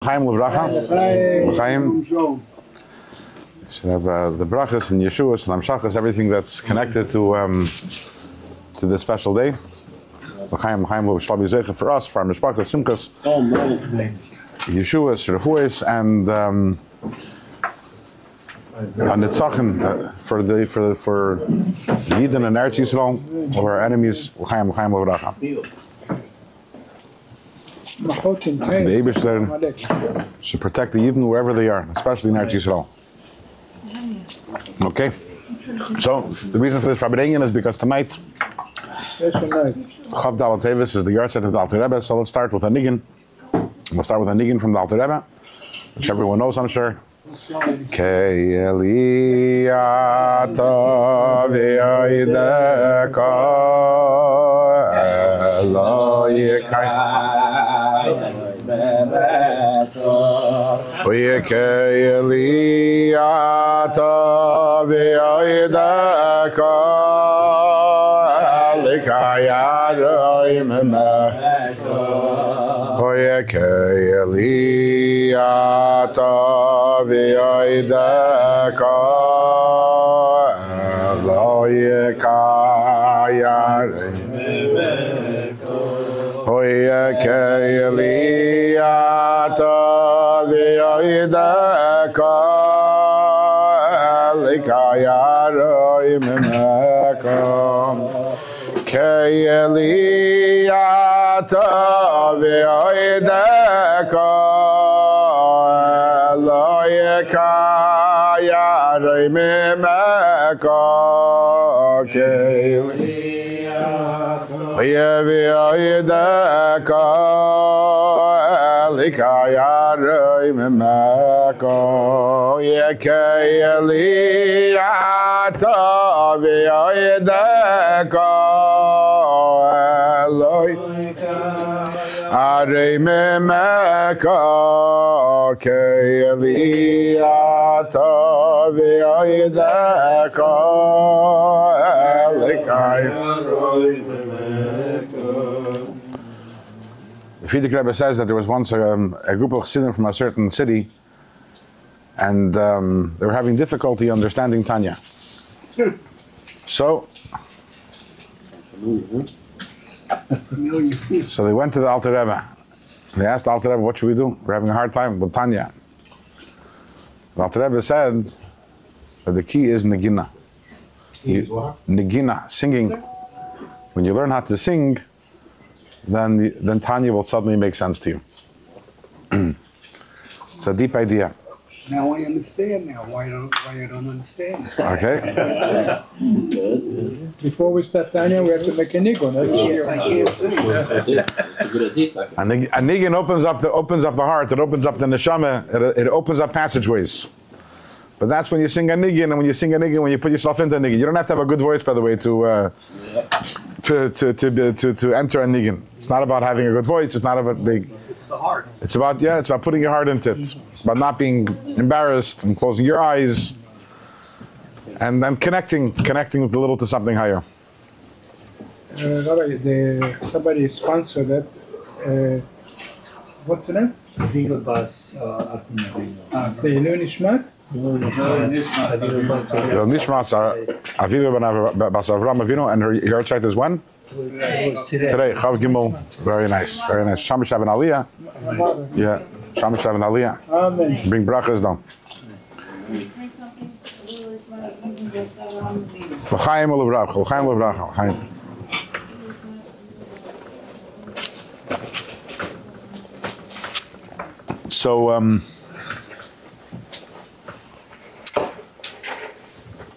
L'chaim l'vracha. L'chaim. Should have the brachas and Yeshuas and Hamshachas, everything that's connected to this special day. L'chaim, l'chaim l'shlabi zecha for us, for our mishpachas, simchas, Yeshuas, refuos, and Nitzachim for Yidden and Eretz Yisrael, of our enemies. L'chaim, l'chaim l'vracha. The Eibishter should protect the Yidden wherever they are, especially in Eretz Yisrael. Okay, so the reason for this Farbrengen is because tonight, Teves is the yahrzeit of the Alter Rebbe. So let's start with a nigun. We'll start with a nigun from the Alter Rebbe, which everyone knows, I'm sure. Ke Eliata v'yoideka Eloyikai Ke Eliata v'yoideka Elikayaroi Memeko Ke Eliata v'yoideka Eloyikayaroi Memeko Ke Eliata v'yoideka Elikayaroi Memeko Ke Eliata v'yoideka Eloyikayaroi Memeko Ke v'yoideka Elikayaroi Memeko Ke Eliata v'yoideka Eloyikayaroi Memeko Ke Eliata v'yoideka Elikayaroi Memeko. The Frierdiker Rebbe says that there was once a group of Chassidim from a certain city, and they were having difficulty understanding Tanya. So they went to the Alter Rebbe. They asked the Alter Rebbe, what should we do? We're having a hard time with Tanya. The Alter Rebbe said that the key is negina. Negina, singing. When you learn how to sing, then Tanya will suddenly make sense to you. It's a deep idea. Now I understand now why you don't understand. Okay. Before we start Tanya, we have to make a nigun. A nigun opens up the heart. It opens up the neshama. It opens up passageways. But that's when you sing a nigun, and when you sing a nigun, when you put yourself into a nigun. You don't have to have a good voice, by the way, to enter a nigun. It's not about having a good voice. It's not about big. It's the heart. It's about putting your heart into it. It's about not being embarrassed and closing your eyes, and then connecting with a little to something higher. Rabbi, somebody sponsored that. What's the name? The Ilu Nishmat. The Nishmat Aviva Bas Avram Avinu, and her yahrzeit is when? Today. Chav Gimel. Very nice. Very nice. Shamash Shav and Aliyah. Yeah. Shamash Shav and Aliyah. Amen. Bring brachas down. L'chaim l'vracha. L'chaim l'vracha. L'chaim. So,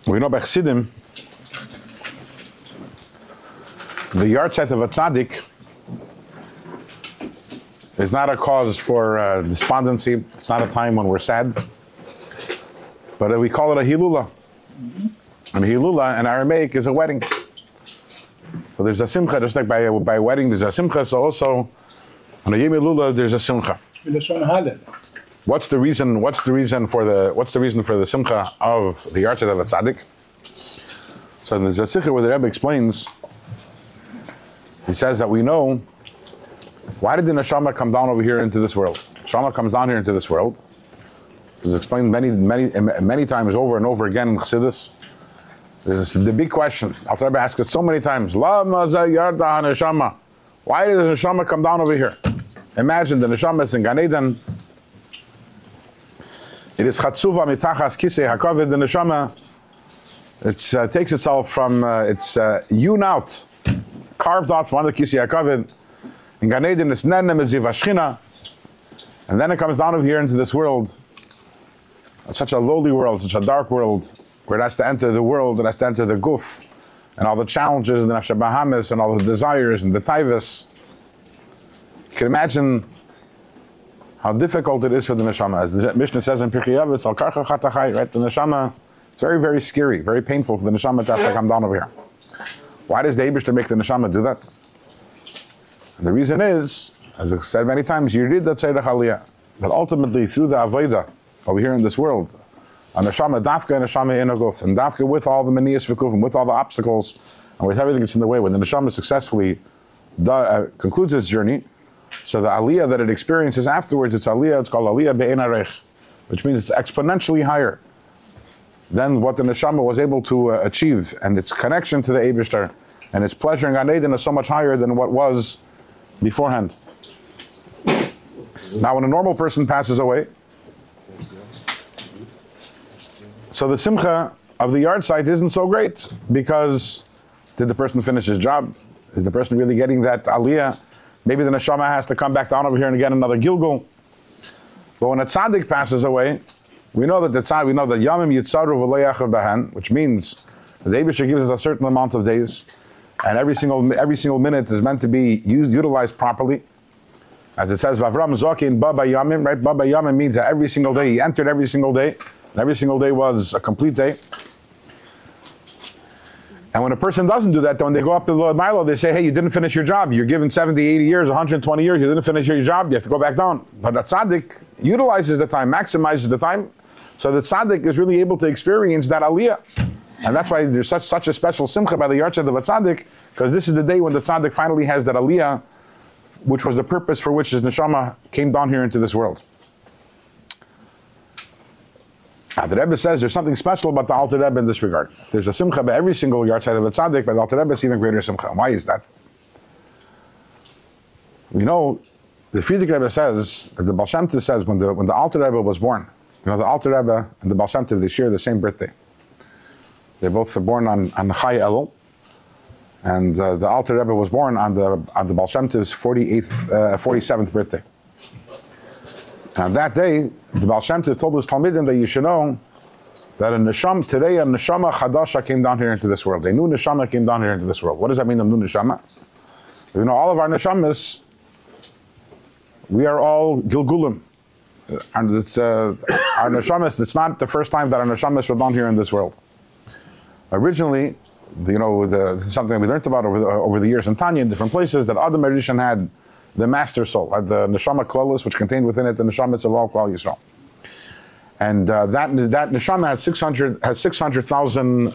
we know by Chassidim, the yahrzeit of a tzaddik is not a cause for despondency. It's not a time when we're sad, but we call it a hilula. And hilula in Aramaic is a wedding. So there's a simcha, just like by a wedding there's a simcha, so also on a yom hilula there's a simcha. What's the reason for the simcha of the yahrzeit of a tzaddik? So there's a sikha where the Rebbe explains, he says that we know, why did the neshama come down over here into this world? neshama comes down here into this world. It's explained many times over and over again in Chassidus. There's the big question. Alter Rebbe asks it so many times. Lama yarda haneshama. Why does the neshama come down over here? Imagine the neshama is in Gan Eden. It is chatzuva mitachas kisei hakavod. The neshama, it takes itself from, it's hewn out, carved out from under kisei hakavod. In Gan Eden, it's nenem eziv hashchina. And then it comes down over here into this world. It's such a lowly world, such a dark world, where it has to enter the world, it has to enter the guf, and all the challenges, and the nafshe bahamas, and all the desires, and the Teves. You can imagine how difficult it is for the neshama. As the Mishnah says in Pirkei Avos, al karcha chatachai, right? The neshama, it's very, very scary, very painful for the neshama to have to come down over here. Why does the Eibishter make the neshama do that? And the reason is, as I've said many times, Yirid Tzedach Aliyah, that ultimately through the Avodah over here in this world, a neshama dafka and neshama in a guf, and dafka with all the manias v'kufim, with all the obstacles, and with everything that's in the way, when the neshama successfully concludes its journey, so the aliyah that it experiences afterwards, it's aliyah, it's called aliyah be'en arech, which means it's exponentially higher than what the neshama was able to achieve, and its connection to the Eibishter, and its pleasure in Gan Eden is so much higher than what was beforehand. Now when a normal person passes away, so the simcha of the yard site isn't so great, because did the person finish his job? Is the person really getting that aliyah? Maybe the neshama has to come back down over here and get another gilgul. But when a tzaddik passes away, we know that yamim yitzaru v'lo yachav bahan, which means the Eibishter gives us a certain amount of days, and every single minute is meant to be utilized properly. As it says, Vavram Zokin Baba Yamim, right? Baba Yamim means that every single day, he entered every single day, and every single day was a complete day. And when a person doesn't do that, when they go up to the Lord Milo, they say, hey, you didn't finish your job. You're given 70, 80 years, 120 years, you didn't finish your job, you have to go back down. But a tzaddik utilizes the time, maximizes the time, so the tzaddik is really able to experience that aliyah. And that's why there's such a special simcha by the yahrzeit of a tzaddik, because this is the day when the tzaddik finally has that aliyah, which was the purpose for which his neshama came down here into this world. Now, the Rebbe says there's something special about the Alter Rebbe in this regard. If there's a simcha by every single yahrzeit of a tzaddik, by the Alter Rebbe it's even greater simcha. Why is that? We know, the Friedrich Rebbe says, that the Baal Shem Tov says, when the Alter Rebbe was born, the Alter Rebbe and the Baal Shem Tov, they share the same birthday. They both were born on Chai Elul, and the Alter Rebbe was born on the Baal Shem Tov's 47th birthday. And that day, the Baal Shem Tov told his Talmidim that you should know that today a neshama chadasha came down here into this world. A new neshama came down here into this world. What does that mean, a new neshama? You know, all of our neshamas, we are all gilgulim. And it's, our neshamas, it's not the first time that our neshamas were down here in this world. Originally, this is something we learned about over the years in Tanya in different places, that Adam Rishon had the master soul, had the neshama klolos, which contained within it the neshamas of all Klal Yisrael. And that neshama has 600,000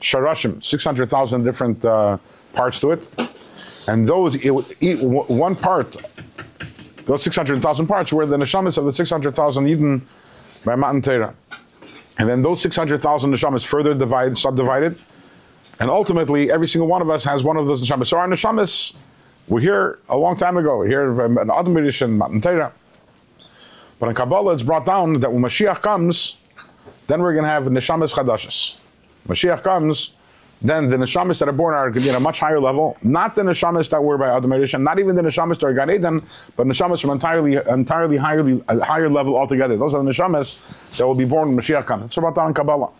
sharashim, 600,000 different parts to it. And one part, those 600,000 parts were the neshamas of the 600,000 Eden by Matan Torah. And then those 600,000 neshamas further subdivided, and ultimately every single one of us has one of those neshamas. So our neshamas were here a long time ago. We're here in Adam Rishon, Matan Torah. But in Kabbalah it's brought down that when Mashiach comes, then we're going to have neshamas chadashas. Mashiach comes, then the neshamas that are born are going to be at a much higher level. Not the neshamas that were by Adam Rishon, not even the neshamas that are Gan Eden, but neshamas from entirely higher level altogether. Those are the neshamas that will be born when Mashiach comes. It's about that in Kabbalah.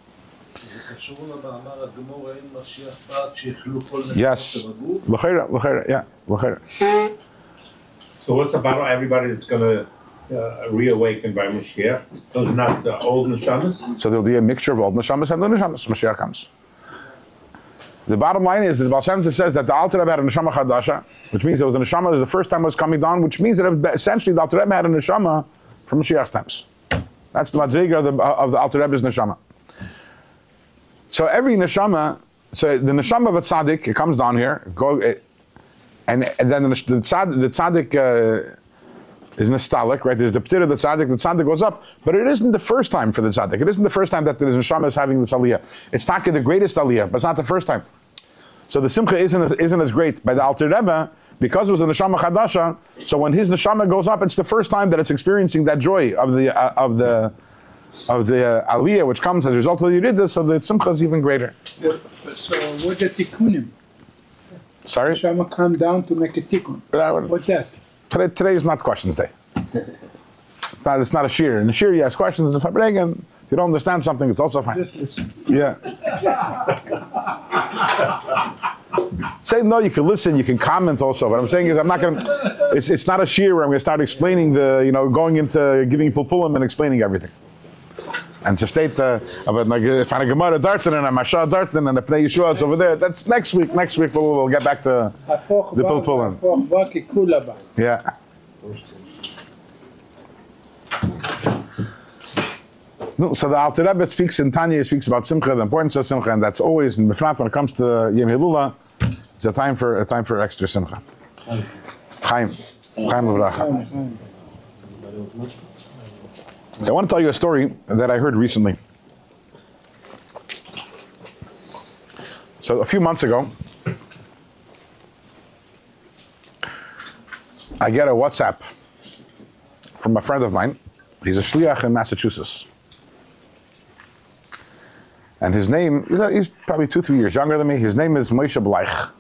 Yes. Yeah. So what's about everybody that's going to reawaken by Mashiach? Those are not the old neshamas? So there'll be a mixture of old neshamas and new neshamas. Mashiach comes. The bottom line is that the Baal Shem Tov says that the Alter Rebbe had a neshama chadasha, which means there was a neshama, it was the first time it was coming down, which means that essentially the Alter Rebbe had a neshama from Mashiach's times. That's the madriga of the Alter Rebbe's neshama. So every neshama, so the neshama of a tzaddik, it comes down here, and then the tzaddik is nostalgic, right? There's the p'tira, the tzaddik goes up, but it isn't the first time for the tzaddik. It isn't the first time that the neshama is having this aliyah. It's not the greatest aliyah, but it's not the first time. So the simcha isn't as great. By the Alter Rebbe, because it was a neshama chadasha, so when his neshama goes up, it's the first time that it's experiencing that joy of the aliyah, which comes as a result of the yeridah, so the simcha is even greater. So what the tikkunim? Sorry? Neshama come down to make a tikkun. What's that? Today is not questions day. It's not a shir. In a shir, you ask questions. In Farbrengen, if you don't understand something, it's also fine. Just listen. Yeah. Say no, you can listen, you can comment also. What I'm saying is, I'm not going to. It's not a shir where I'm going to start explaining going into giving pulpulim and explaining everything. And to state about like if I Gemara Darton and a Masha Darton and a Pnei Yeshua is over there, that's next week. Next week we'll get back to the pulpulim. Yeah. No, so the Alter Rebbe speaks in Tanya, he speaks about Simcha, the importance of Simcha, and that's always in Befrat when it comes to Yom Hilula, it's a time for extra Simcha. Chaim L'Vracha. So I want to tell you a story that I heard recently. So a few months ago, I get a WhatsApp from a friend of mine. He's a shliach in Massachusetts. And his name, he's probably 2-3 years younger than me. His name is Moshe Bleich.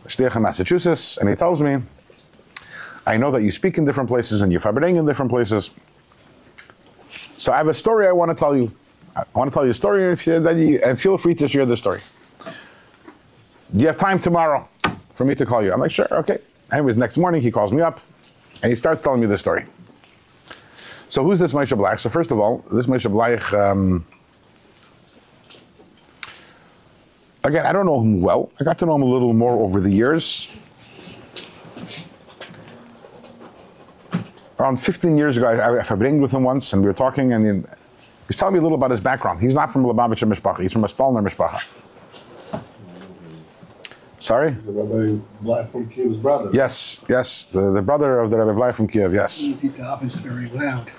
Shliach in Massachusetts. And he tells me, I know that you speak in different places and you Farbrengen in different places. So I have a story I want to tell you. I want to tell you a story and feel free to share the story. Do you have time tomorrow for me to call you? I'm like, sure, okay. Anyways, next morning he calls me up and he starts telling me the story. So who's this Moshe Bleich? So first of all, this Moshe Bleich, again, I don't know him well. I got to know him a little more over the years. Around 15 years ago, I Farbrengen with him once, and we were talking, and he was telling me a little about his background. He's not from Lubavitcher Mishpacha, he's from a Stolner Mishpacha. Sorry? The Rabbi Bleich from Kiev's brother. Yes, the brother of the Rabbi Bleich from Kiev, yes. Easy to happen very loud.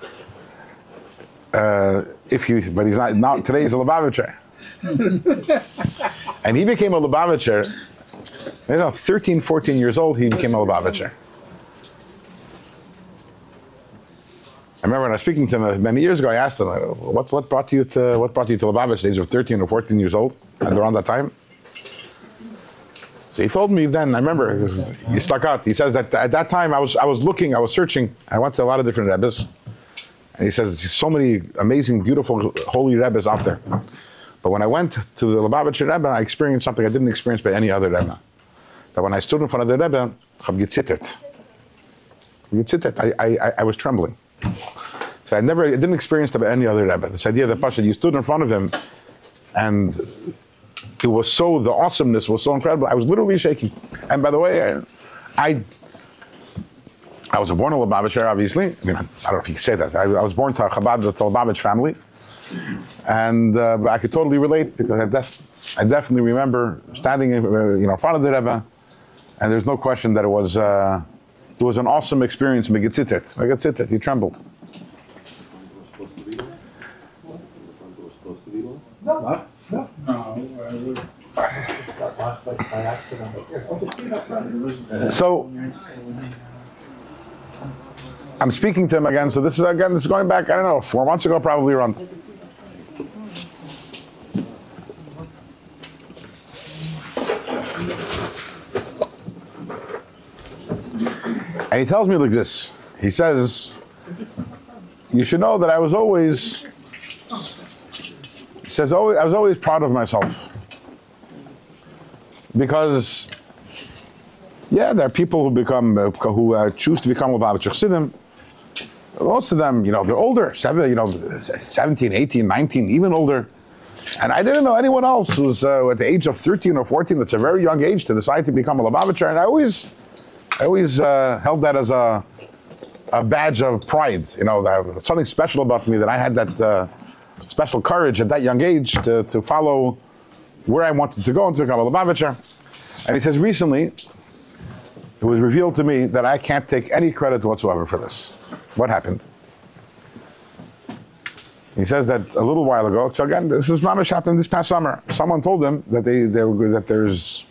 But he's not, now today he's a Lubavitcher. And he became a Lubavitcher, 13, 14 years old, he became a Lubavitcher. I remember when I was speaking to him many years ago, I asked him, what brought you to Lubavitch, age of 13 or 14 years old, and around that time? So he told me then, I remember, he stuck out. He says that at that time I was searching. I went to a lot of different Rebbes. And he says, there's so many amazing, beautiful, holy Rebbes out there. But when I went to the Lubavitcher Rebbe, I experienced something I didn't experience by any other Rebbe. That when I stood in front of the Rebbe, I was trembling. So I didn't experience that by any other Rebbe. This idea that Pasha, you stood in front of him, and it was so, the awesomeness was so incredible. I was literally shaking. And by the way, I was born in Lubavitcher, obviously. I mean, I don't know if you can say that. I was born to a Chabad, the Lubavitch family. And but I could totally relate because I definitely remember standing in front of the Rebbe, and there's no question that it was an awesome experience. You trembled. No. So I'm speaking to him again. So this is going back, I don't know, 4 months ago, probably around. And he tells me like this. He says, you should know that I was always proud of myself. Because, yeah, there are people who choose to become Lubavitcher Chassidim. Most of them, they're older, 17, 18, 19, even older. And I didn't know anyone else who's at the age of 13 or 14, that's a very young age, to decide to become a Lubavitcher. And I always held that as a badge of pride. Something special about me, that I had that special courage at that young age to follow where I wanted to go and to become a Lubavitcher. And he says recently, it was revealed to me that I can't take any credit whatsoever for this. What happened? He says that a little while ago, so again, this is mamash happened this past summer. Someone told him that that there's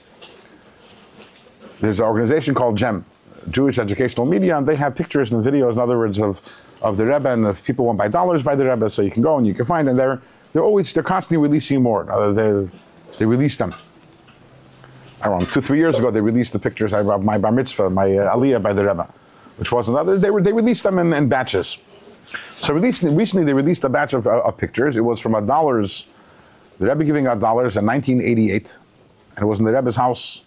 an organization called GEM, Jewish Educational Media, and they have pictures and videos, in other words, of the Rebbe, and if people want to buy dollars by the Rebbe, so you can go and you can find them. They're constantly releasing more. They release them. Around 2-3 years ago, they released the pictures of my bar mitzvah, my aliyah by the Rebbe, which was another. They released them in batches. So recently they released a batch of pictures. It was from $. The Rebbe giving out dollars in 1988, and it was in the Rebbe's house.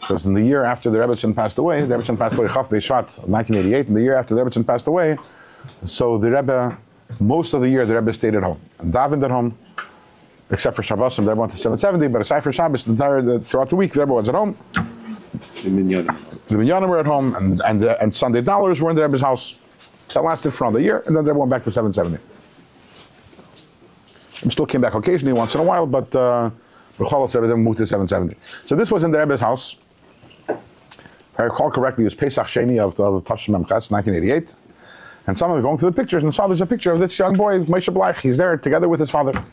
So it's in the year after the Rebbetzin passed away. The Rebbetzin passed away Chaf B'Shvat, 1988, and the year after the Rebbetzin passed away. So the Rebbe, most of the year, the Rebbe stayed at home and davened at home, except for Shabbos, and the Rebbe went to 770. But aside from Shabbos, throughout the week, the Rebbe was at home. The minyanim were at home, and Sunday dollars were in the Rebbe's house. That lasted for another year, and then the Rebbe went back to 770. He still came back occasionally once in a while, but B'cholos Rebbe then moved to 770. So this was in the Rebbe's house. If I recall correctly, it was Pesach Sheni of Tavshim Memches, 1988. And someone was going through the pictures and saw there's a picture of this young boy, Moshe Bleich. He's there together with his father.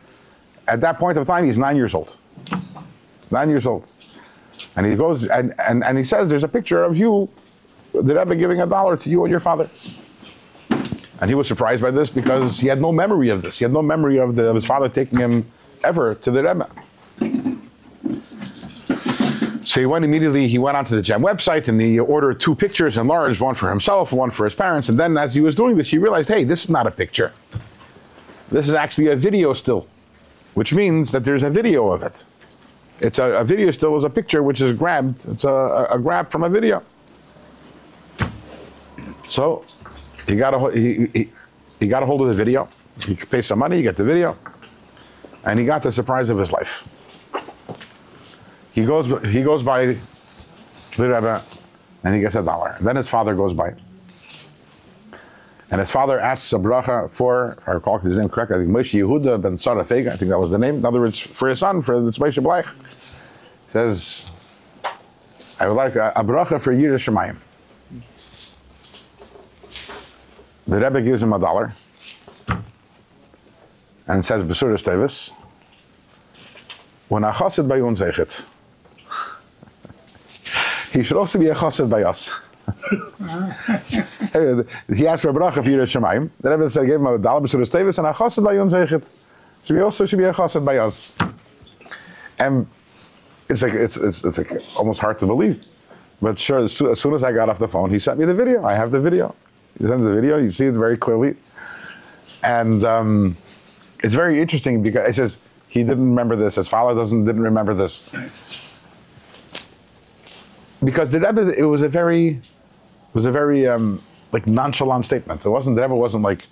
At that point of time, he's 9 years old. 9 years old. And he goes, and he says, there's a picture of you, the Rebbe giving $1 to you and your father. And he was surprised by this because he had no memory of this. He had no memory of his father taking him ever to the Rebbe. So he went onto the GEM website and he ordered 2 pictures, enlarged, one for himself, one for his parents. And then as he was doing this, he realized, hey, this is not a picture. This is actually a video still, which means that there's a video of it. It's a video still is a picture which is grabbed. It's a grab from a video. So he got a hold of the video. He could pay some money, he got the video. And he got the surprise of his life. He goes by the Rebbe and he gets $1. And then his father goes by. And his father asks a bracha for, if I recall his name correctly, I think Moshe Yehuda ben Sarafega, I think that was the name. In other words, for his son, for the Moshe Bleich. He says, I would like a bracha for Yiras Shamayim. The Rebbe gives him $1 and says, Besuras Teves, when a chassid by uns zeichet, he should also be a chassid by us. He asked for a bracha for Yiras Shamayim. The Rebbe said, gave him $1, Besuras Teves, and a chassid by uns zeichet. Should be a chassid by us. And it's like almost hard to believe. But sure, as soon as I got off the phone, he sent me the video. I have the video. He sends the video, you see it very clearly. And it's very interesting because it says he didn't remember this, his father didn't remember this. Because the Rebbe, it was a very like nonchalant statement. The Rebbe wasn't like,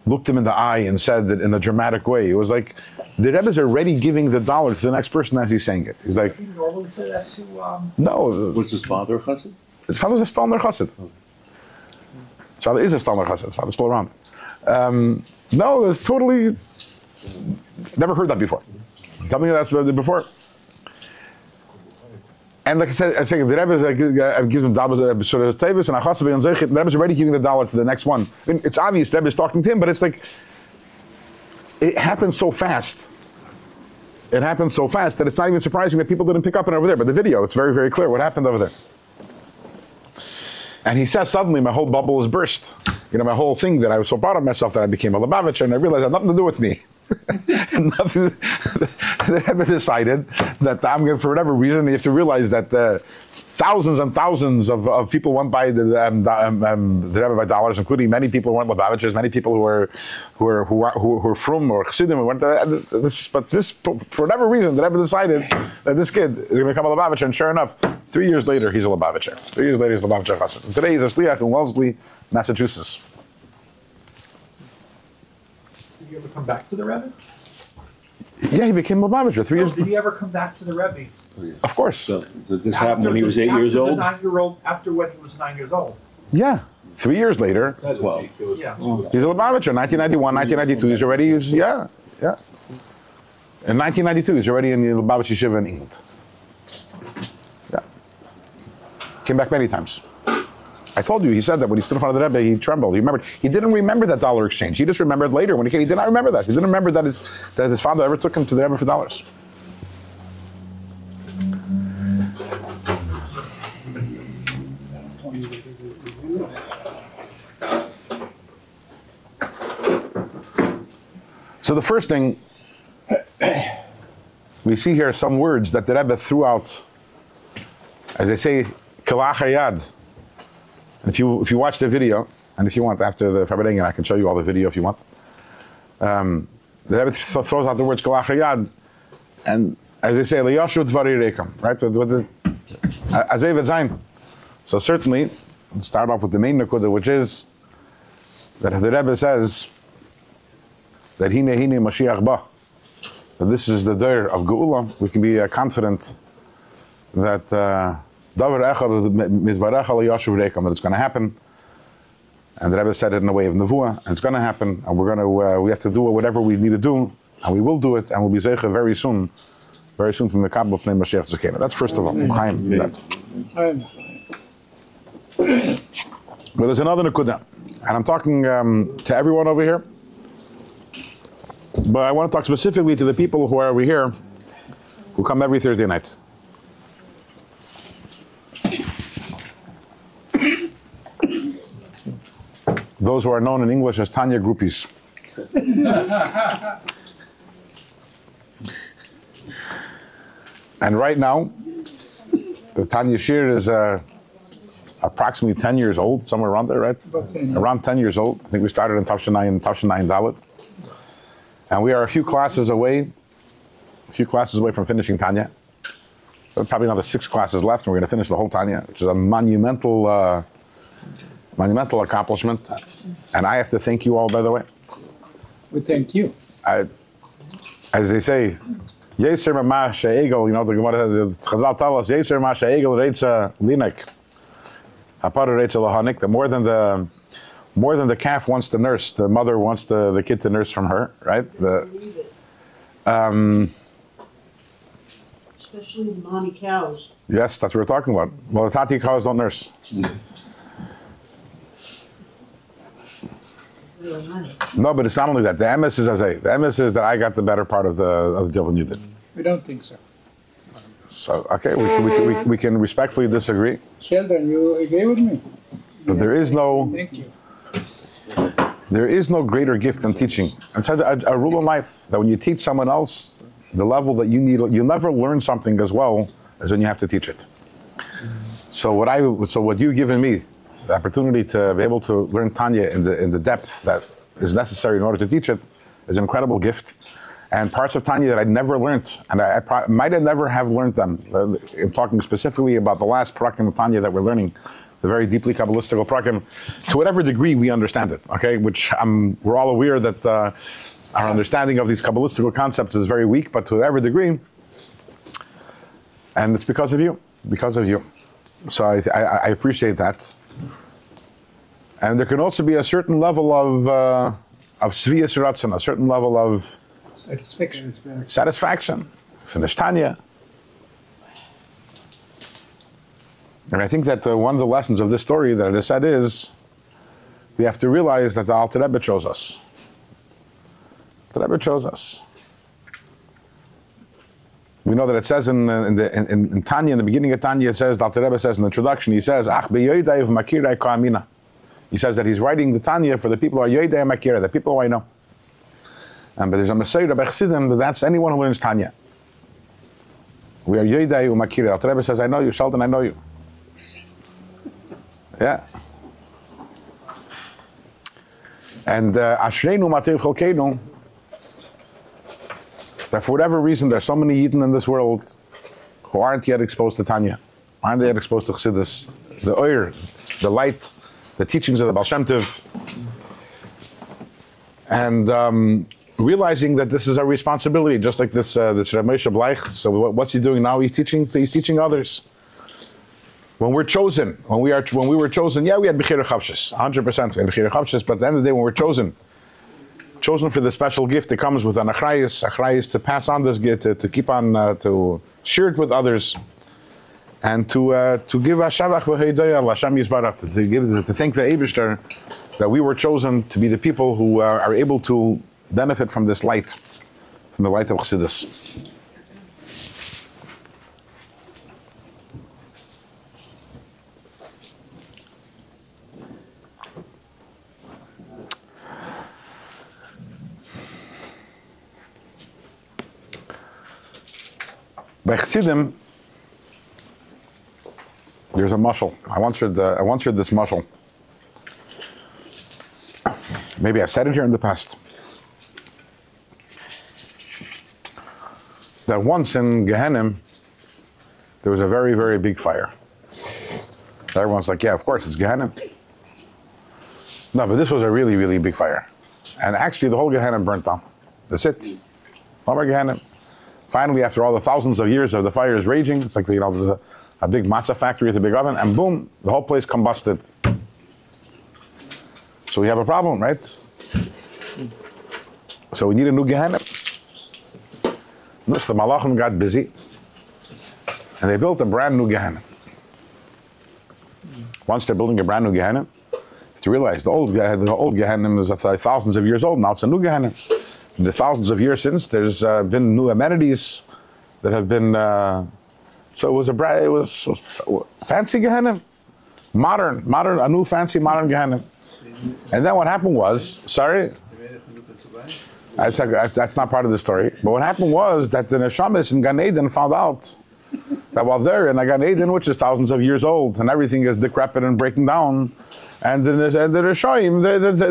looked him in the eye and said it in a dramatic way. It was like, the Rebbe's already giving the $1 to the next person as he's saying it. He's like, Did he normally say that to, no. Was his father a chassid? His father was a Stalner chassid. His father is a Stalner chassid. His father's still around. No, there's totally, never heard that before. Tell me that's before. And like I said, the Rebbe gives him $1 Teves and Achasab and Zeichet. The Rebbe's already giving the $1 to the next one. I mean, it's obvious the Rebbe's talking to him, but it's like, it happened so fast. It happened so fast that it's not even surprising that people didn't pick up on it over there. But the video, it's very, very clear what happened over there. And he says, suddenly my whole bubble is burst. You know, my whole thing that I was so proud of myself that I became a Lubavitcher, and I realized it had nothing to do with me. And nothing, the Rebbe decided that I'm going, for whatever reason, you have to realize that thousands and thousands of people went by the Rebbe by dollars, including many people who weren't Lubavitchers, many people who were from or Chassidim who weren't. But this, for whatever reason, the Rebbe decided that this kid is going to become a Lubavitcher, and sure enough, 3 years later he's a Lubavitcher. 3 years later he's a Lubavitcher Chassid. Today he's a shliach in Wellesley, Massachusetts. did he ever come back to the Rebbe? Yeah, he became Lubavitcher 3 years. Did he ever come back to the Rebbe? Of course. So this happened when he was 8 years old? After when he was 9 years old. Yeah. 3 years later, 12. Yeah. he's a Lubavitcher. 1991, 1992, he's already, yeah. In 1992, he's already in the Lubavitch Yeshiva in England. Yeah. Came back many times. I told you, he said that when he stood in front of the Rebbe, he trembled. He remembered. He didn't remember that dollar exchange. He just remembered later when he came. He did not remember that. He didn't remember that his father ever took him to the Rebbe for dollars. So the first thing, we see here some words that the Rebbe threw out, as they say, Kalachar Yad. And if you watch the video, and if you want after the Farbrengen, I can show you all the video if you want. The Rebbe throws out the words Kalachar Yad, and as they say, Liyashu Dvari Rekam, right? With the Azev Zayin. So certainly, we'll start off with the main Nakuda, which is that the Rebbe says that Hine Mashiach Ba, that this is the Dor of Geula. We can be confident that Davar Echad Midvarecha Liyashuv Rekam, that it's going to happen. And the Rebbe said it in the way of Nevuah, and it's going to happen, and we have to do whatever we need to do, and we will do it, and we'll be Zeicha very soon from the Kabbal Pnei Mashiach Zekena. That's first of all. But there's another Nakuda, and I'm talking to everyone over here, but I want to talk specifically to the people who are over here, who come every Thursday night. Those who are known in English as Tanya groupies. And right now, the Tanya Shir is approximately 10 years old, somewhere around there, right? Around 10 years old. I think we started in Tavshanai Dalit. And we are a few classes away from finishing Tanya. There's probably another 6 classes left, and we're going to finish the whole Tanya, which is a monumental accomplishment. And I have to thank you all, by the way. We thank you. As they say, Yeser Mamash Egel, the Gemara, the Chazal tell us, Yeser Mamash Egel Reitza Linek. Hapara Reitza Lahanik, that more than the calf wants to nurse, the mother wants the kid to nurse from her, right? Especially the mommy cows. Yes, that's what we're talking about. Well, the Tati cows don't nurse. No, but it's not only that. The MS is the MS is that I got the better part of the deal than you did. We don't think so. So okay, we can respectfully disagree. Sheldon, you agree with me? But there is no. Thank you. There is no greater gift than teaching. It's a rule in life that when you teach someone else the level that you need, you'll never learn something as well as when you have to teach it. So what you've given me, the opportunity to be able to learn Tanya in the depth that is necessary in order to teach it, is an incredible gift. And parts of Tanya that I'd never learned, and I might have never have learned them. I'm talking specifically about the last Prakim of Tanya that we're learning, the very deeply Kabbalistical Prakim. To whatever degree we understand it, okay? Which we're all aware that our understanding of these Kabbalistical concepts is very weak, but to whatever degree, and it's because of you. So I appreciate that. And there can also be a certain level of Sviyas Ratzon, a certain level of satisfaction. Finish Tanya. And I think that one of the lessons of this story that I just said is, we have to realize that the Alter Rebbe chose us. The Rebbe chose us. We know that it says in Tanya, in the beginning of Tanya, it says, the Alter Rebbe says in the introduction, he says, Ach beyoydai v'makirai ka'amina. He says that he's writing the Tanya for the people who are yoydai and makira, the people who I know. But there's a Messiah of Echsidim, that's anyone who learns Tanya. We are yoydai v'makira. Alter Rebbe says, I know you, Sheldon, I know you. Yeah. And Ashreinu Matev Cholkeinu, that for whatever reason there's so many Yidden in this world who aren't yet exposed to Tanya, aren't yet exposed to Chassidus, the Oyer, the light, the teachings of the Baal Shem Tov, and realizing that this is our responsibility, just like this Reb Moshe Bleich. So what's he doing now? He's teaching others. When we're chosen, when we were chosen, yeah, we had Bechira Chavshis, 100%. We had Bechira Chavshis, but at the end of the day, when we're chosen for the special gift that comes with an achrayus to pass on this gift, to keep on, to share it with others. and to give Hashavach v'Heidoya Hashem Yisbarach, to thank the Eibishter that we were chosen to be the people who are able to benefit from this light, from the light of Chassidus. By Chassidim, there's a mashal. I once heard this mashal. Maybe I've said it here in the past. That once in Gehenna, there was a very, very big fire. Everyone's like, yeah, of course, it's Gehenna. No, but this was a really, really big fire. And actually, the whole Gehenna burnt down. That's it. No more Gehenna. Finally, after all the thousands of years of the fires raging, it's like, there's a big matzah factory with a big oven, and boom, the whole place combusted. So we have a problem, right? So we need a new Gehenna. Notice the Malachim got busy, and they built a brand new Gehenna. Once they're building a brand new Gehenna, you have to realize the old Gehenna is thousands of years old. Now it's a new Gehenna. In the thousands of years since, there's been new amenities that have been. So it was fancy Gehenna, modern, a new fancy modern Gehenna. And then what happened was, that's not part of the story. But what happened was that the Neshamis in Gan Eden found out that while they're in a Gan Eden, which is thousands of years old, and everything is decrepit and breaking down, and the Rishoyim,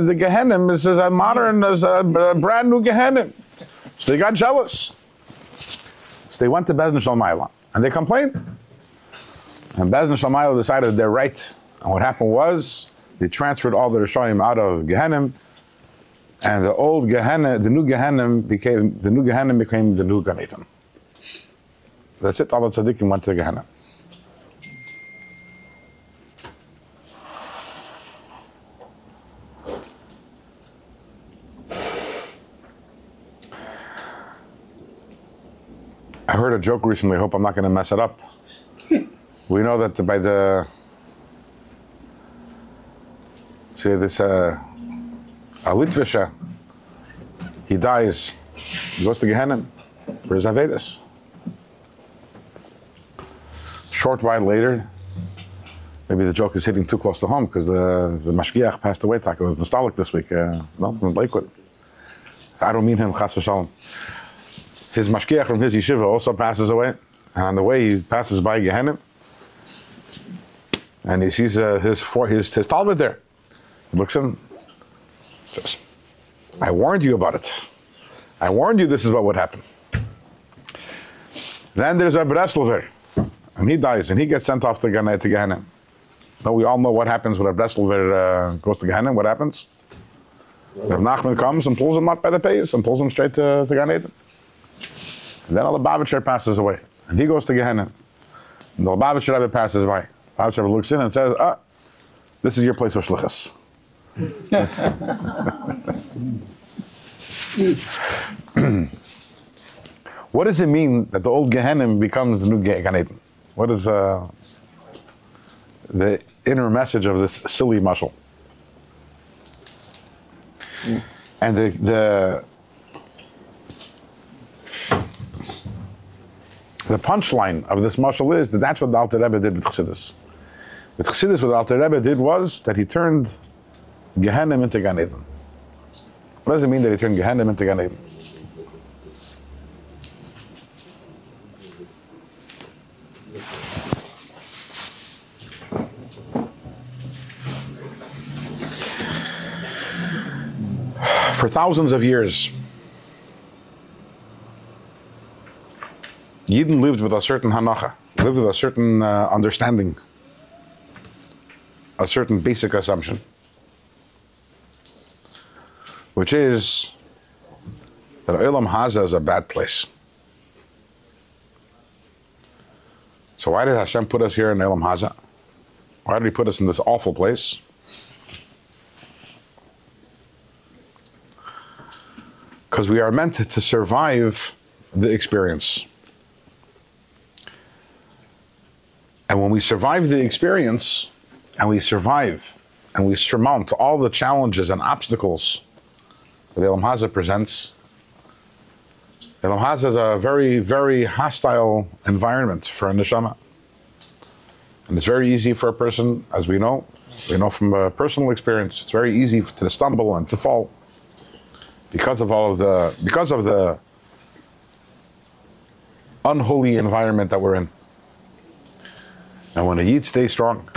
the Gehenna is a modern, is a brand new Gehenna. So they got jealous. So they went to Bezdin Shalmayla, and they complained. And Bezdin Shalmayla decided they're right. And what happened was, they transferred all the Rishoyim out of Gehenna, and the old Gehenna, the new Gehenna became the new Gan Eden. That's it. All the tzaddikim went to Gehenna. I heard a joke recently. I hope I'm not going to mess it up. We know that by the a Litvisha, he dies, he goes to Gehenna for his Avedis. Short while later, maybe the joke is hitting too close to home because the Mashgiach passed away. It was nostalgic this week. No, from Lakewood. I don't mean him, Chas v'Shalom. His Mashgiach from his yeshiva also passes away. And on the way, he passes by Gehenna. And he sees his Talmud there. He looks in, says, I warned you about it. I warned you this is what would happen. Then there's a Breslover, and he dies, and he gets sent off to Gehenna. But we all know what happens when a Breslover goes to Gehenna. What happens? Rav Nachman comes and pulls him up by the pace and pulls him straight to Gan Eden. And then the Lubavitcher passes away, and he goes to Gehenna. And the Lubavitcher Rebbe passes by. The Lubavitcher Rebbe looks in and says, this is your place of shlichus. What does it mean that the old Gehenna becomes the new Gan Eden? What is the inner message of this silly mashal? And the punchline of this mashal is that that's what the Alter Rebbe did with Chassidus. With Chassidus, what the Alter Rebbe did was that he turned Gehenna into Gan Eden. What does it mean that he turned Gehenna into Gan Eden? For thousands of years, Yidden lived with a certain hanacha, lived with a certain understanding, a certain basic assumption, which is that Olam Haza is a bad place. So why did Hashem put us here in Olam Haza? Why did He put us in this awful place? Because we are meant to survive the experience. And when we survive the experience, and we survive, and we surmount all the challenges and obstacles that Elam Haza presents, Elam Haza is a very, very hostile environment for a neshama. And it's very easy for a person, as we know from a personal experience, it's very easy to stumble and to fall because of the unholy environment that we're in. And when a yid stays strong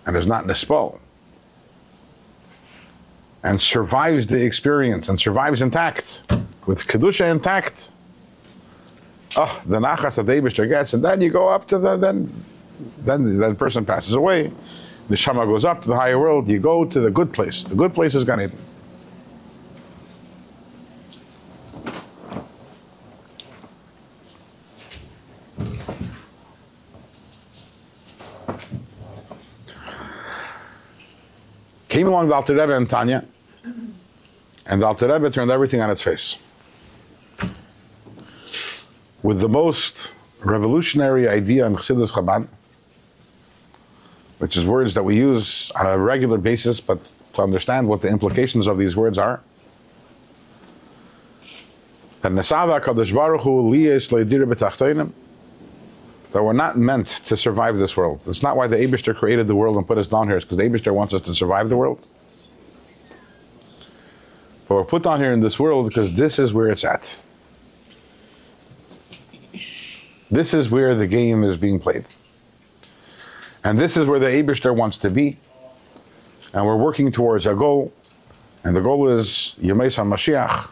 and is not nispal and survives the experience and survives intact, with kedusha intact, the nachas that the Eibishter gets, and then you go up to then the person passes away, the neshama goes up to the higher world, you go to the good place. The good place is Gan Eden. Came along the Alter Rebbe and Tanya, and the Alter Rebbe turned everything on its face with the most revolutionary idea in Chassidus Chabad, which is words that we use on a regular basis, but to understand what the implications of these words are. That Nesava Kadosh Baruch Hu liyes leidir b'tachtonim, that we're not meant to survive this world. It's not why the Eibishter created the world and put us down here. It's because the Eibishter wants us to survive the world. But we're put down here in this world because this is where it's at. This is where the game is being played. And this is where the Eibishter wants to be. And we're working towards a goal. And the goal is Yemei Mashiach,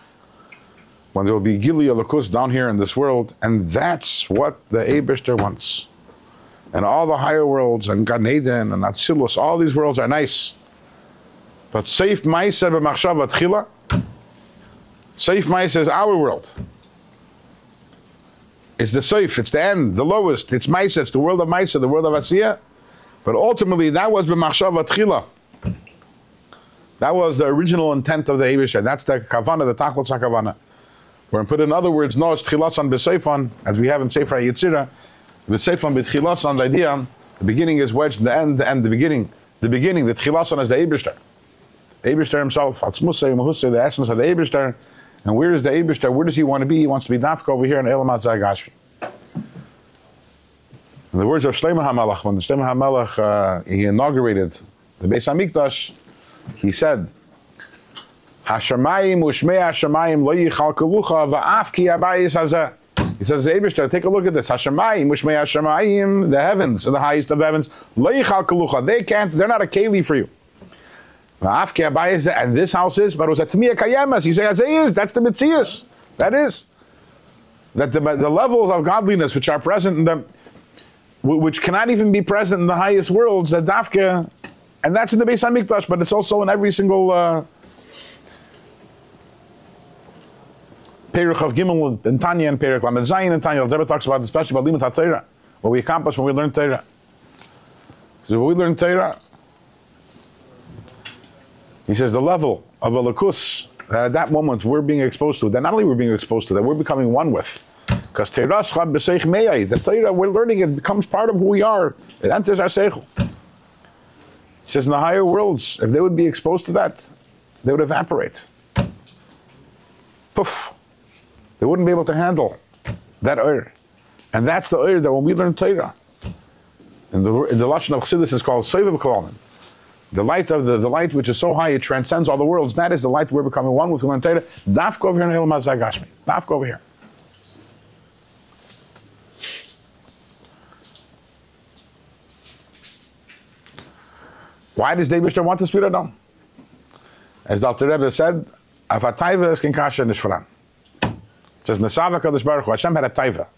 when there will be Gili Elokus down here in this world. And that's what the Eibishter wants. And all the higher worlds, and Gan Eden, and Atzilus, all these worlds are nice. But Seif Maisa b'machshava tchila, Seif Maisa is our world. It's the Seif, it's the end, the lowest, it's Maisa, it's the world of Maisa, the world of Atziyah. But ultimately, that was b'machshava tchila. That was the original intent of the Eibishter. That's the Kavana, the Tachlis HaKavana. We're going to put in other words, no, it's Tchilasan b'Seifan, as we have in Sefer HaYetzirah. B'Seifan b'Tchilasan, the idea, the beginning is wedged in the end, the beginning. The beginning, the Tchilasan is the Eibishter. Eibishter himself, Atzmusay, Mahusay, the essence of the Eibishter. And where is the Eibishter? Where does he want to be? He wants to be Dafka over here in Elam HaZagashvi. In the words of Shlomo HaMelech, when the Shlomo HaMelech, he inaugurated the Beis HaMikdash, he said, Hashamayim u'shmei Hashamayim lo yichalkelucha va'af ki habayis hazeh. He says, Eibishter, take a look at this. Hashamayim u'shmei Hashamayim, the heavens, the highest of heavens, lo yichalkelucha. They're not a keli for you. Va'af ki habayis, and this house is, but it was a Tmiya Kayemas. He says, that's the Mitzias. That is. That the levels of godliness which are present in the, which cannot even be present in the highest worlds, the Dafka, and that's in the Beis HaMikdash, but it's also in every single Perek of Gimel in Tanya and Perek Lamed Zayin and Tanya. The Rebbe talks about, especially about Limut HaTorah, what we accomplish when we learn Torah. So when we learn Torah, he says the level of Elokus, at that moment we're being exposed to, that not only we're being exposed to, that we're becoming one with. Because the Torah, we're learning, it becomes part of who we are. It enters our seichel. It says in the higher worlds, if they would be exposed to that, they would evaporate. Poof. They wouldn't be able to handle that oir. And that's the oir that when we learn Torah, in the Lashon of Chassidus is called Soivav Kolanim. The light of the light which is so high, it transcends all the worlds. That is the light we're becoming one with. We learn Torah. Dafka over here in Elam HaZagashmi. Dafka over here. Why does the Eibishter want the Spirit down? As the Alter Rebbe said, Av ha-taiva is kin kasha nishvaran. It says, Nesava Kadosh Baruch Hu, Hashem had a taiva.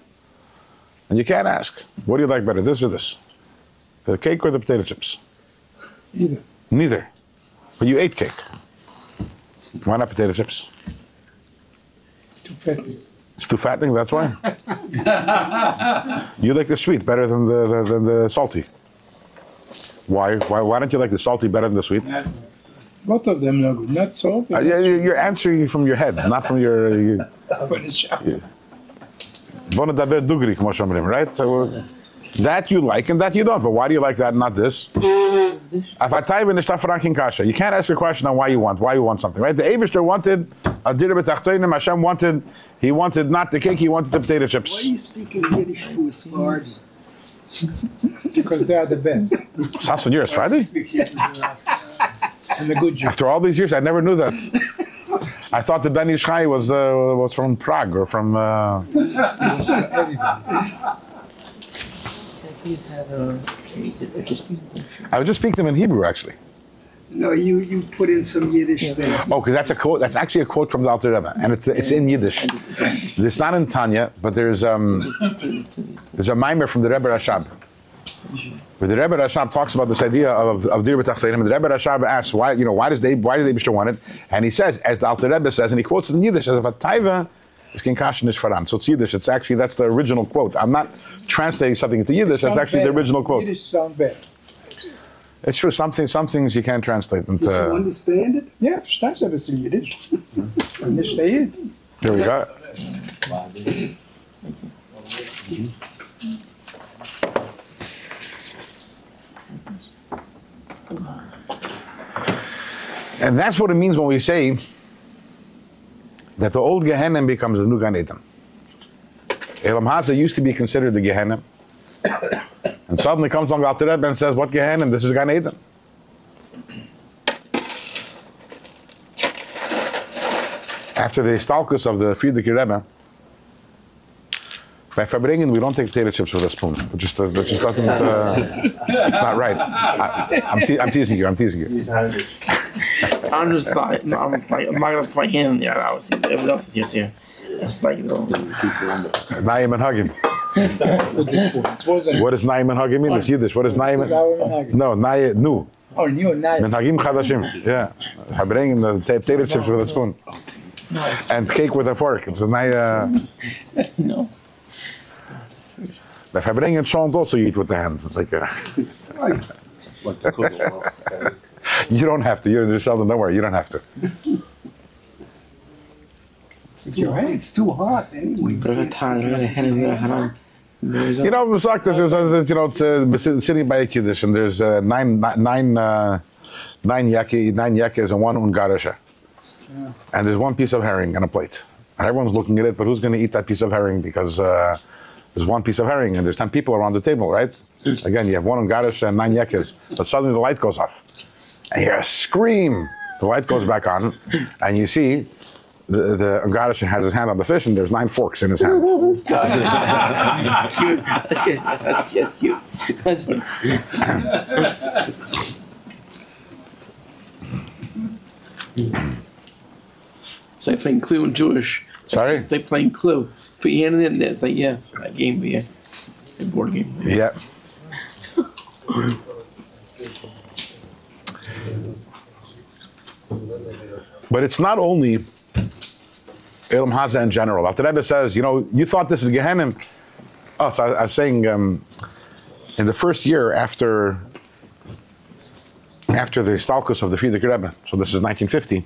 And you can't ask, what do you like better, this or this? The cake or the potato chips? Neither. But you ate cake. Why not potato chips? Too fattening. It's too fattening, that's why? You like the sweet better than the salty. Why don't you like the salty better than the sweet? Both of them are good. Not so. You're answering from your head, not from your... Right? That you like and that you don't. But why do you like that and not this? You can't ask a question on why you want something, right? The Eibishter wanted a dira b'tachtonim. Hashem wanted not the cake, he wanted the potato Why are chips. you speaking Yiddish to us, Farbrengen? Because they are the best. Sasson, you're a Sephardi? And the good Jews. After all these years, I never knew that. I thought the Ben Ish Chai was from Prague or from. I would just speak them in Hebrew, actually. No, you put in some Yiddish there. Oh, because that's a quote. That's actually a quote from the Alter Rebbe, and it's in Yiddish. It's not in Tanya, but there's a mimer from the Rebbe Rashab, where the Rebbe Rashab talks about this idea of dir b'tachtonim, and the Rebbe Rashab asks why did the Eibishter want it, and he says, as the Alter Rebbe says, and he quotes it in Yiddish as a taiva is kinkashin ish faran. So it's Yiddish. It's actually that's the original quote. I'm not translating something into Yiddish. That's actually the original quote. Yiddish sound bad. It's true. Some things you can't translate into. Did you understand it? Ja, verstaat ze best in Yiddish. Understand it? Here we go. And that's what it means when we say that the old Gehenna becomes the new Gan Eden. Elam Haza used to be considered the Gehenna, and suddenly comes along Alter Rebbe and says, "What Gehenna? This is Gan Eden." After the stalkus of the Frierdiker Rebbe, by Farbrengen, we don't take potato chips with a spoon. It just doesn't. It's not right. I'm teasing you. I'm teasing you. I'm just like, I'm not gonna play him. Yeah, obviously, everyone else is just here. It's like, Naim and Hagim. What does Naim and Hagim mean? It's Yiddish. What is Naim? No, Nu. Oh, new night. Menhagim Chadashim. Yeah. Farbrengen the potato chips with a spoon. And cake with a fork. It's a Naya. No. By Farbrengen Shont also you eat with the hands. It's like you don't have to. You're Sheldon, don't worry, you don't have to. It's too hot anyway. You know, it was like that there's it's sitting by a kiddush and there's nine yakes and one ungarisha. And there's one piece of herring on a plate. And everyone's looking at it, but who's going to eat that piece of herring? Because there's one piece of herring and there's 10 people around the table, right? Again, you have one ungarisha and 9 yakes. But suddenly the light goes off. And you hear a scream. The light goes back on, and you see the Ungarishan has his hand on the fish, and there's 9 forks in his hands. Cute. That's good. That's just cute. That's funny. It's like playing Clue in Jewish. Sorry? It's like playing Clue. Put your hand in it, and it's like, yeah, that game, yeah. A board game. Yeah. But it's not only Elam Haza in general. Alter Rebbe says, you thought this is Gehenna. Oh, so I was saying, in the first year after the stalkus of the Frierdiker Rebbe, so this is 1950.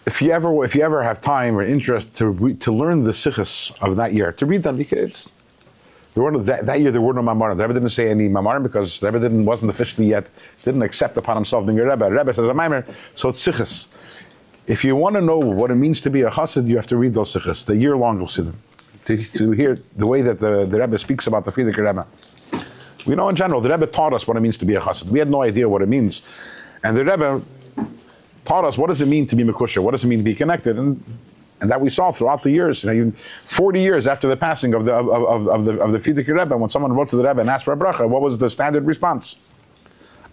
If you ever have time or interest to learn the sichos of that year, to read them, because that year there were no mamarim. The Rebbe didn't say any mamarim because the Rebbe wasn't officially yet, didn't accept upon himself being a Rebbe. Rebbe says a maimer, so it's sichos. If you want to know what it means to be a chassid, you have to read those sichos, the year-long chassidim, to hear the way that the Rebbe speaks about the Frierdiker Rebbe. We know in general, the Rebbe taught us what it means to be a chassid. We had no idea what it means. And the Rebbe taught us what does it mean to be mekusher, what does it mean to be connected, and that we saw throughout the years. 40 years after the passing of the Frierdiker Rebbe, when someone wrote to the Rebbe and asked for a bracha, what was the standard response?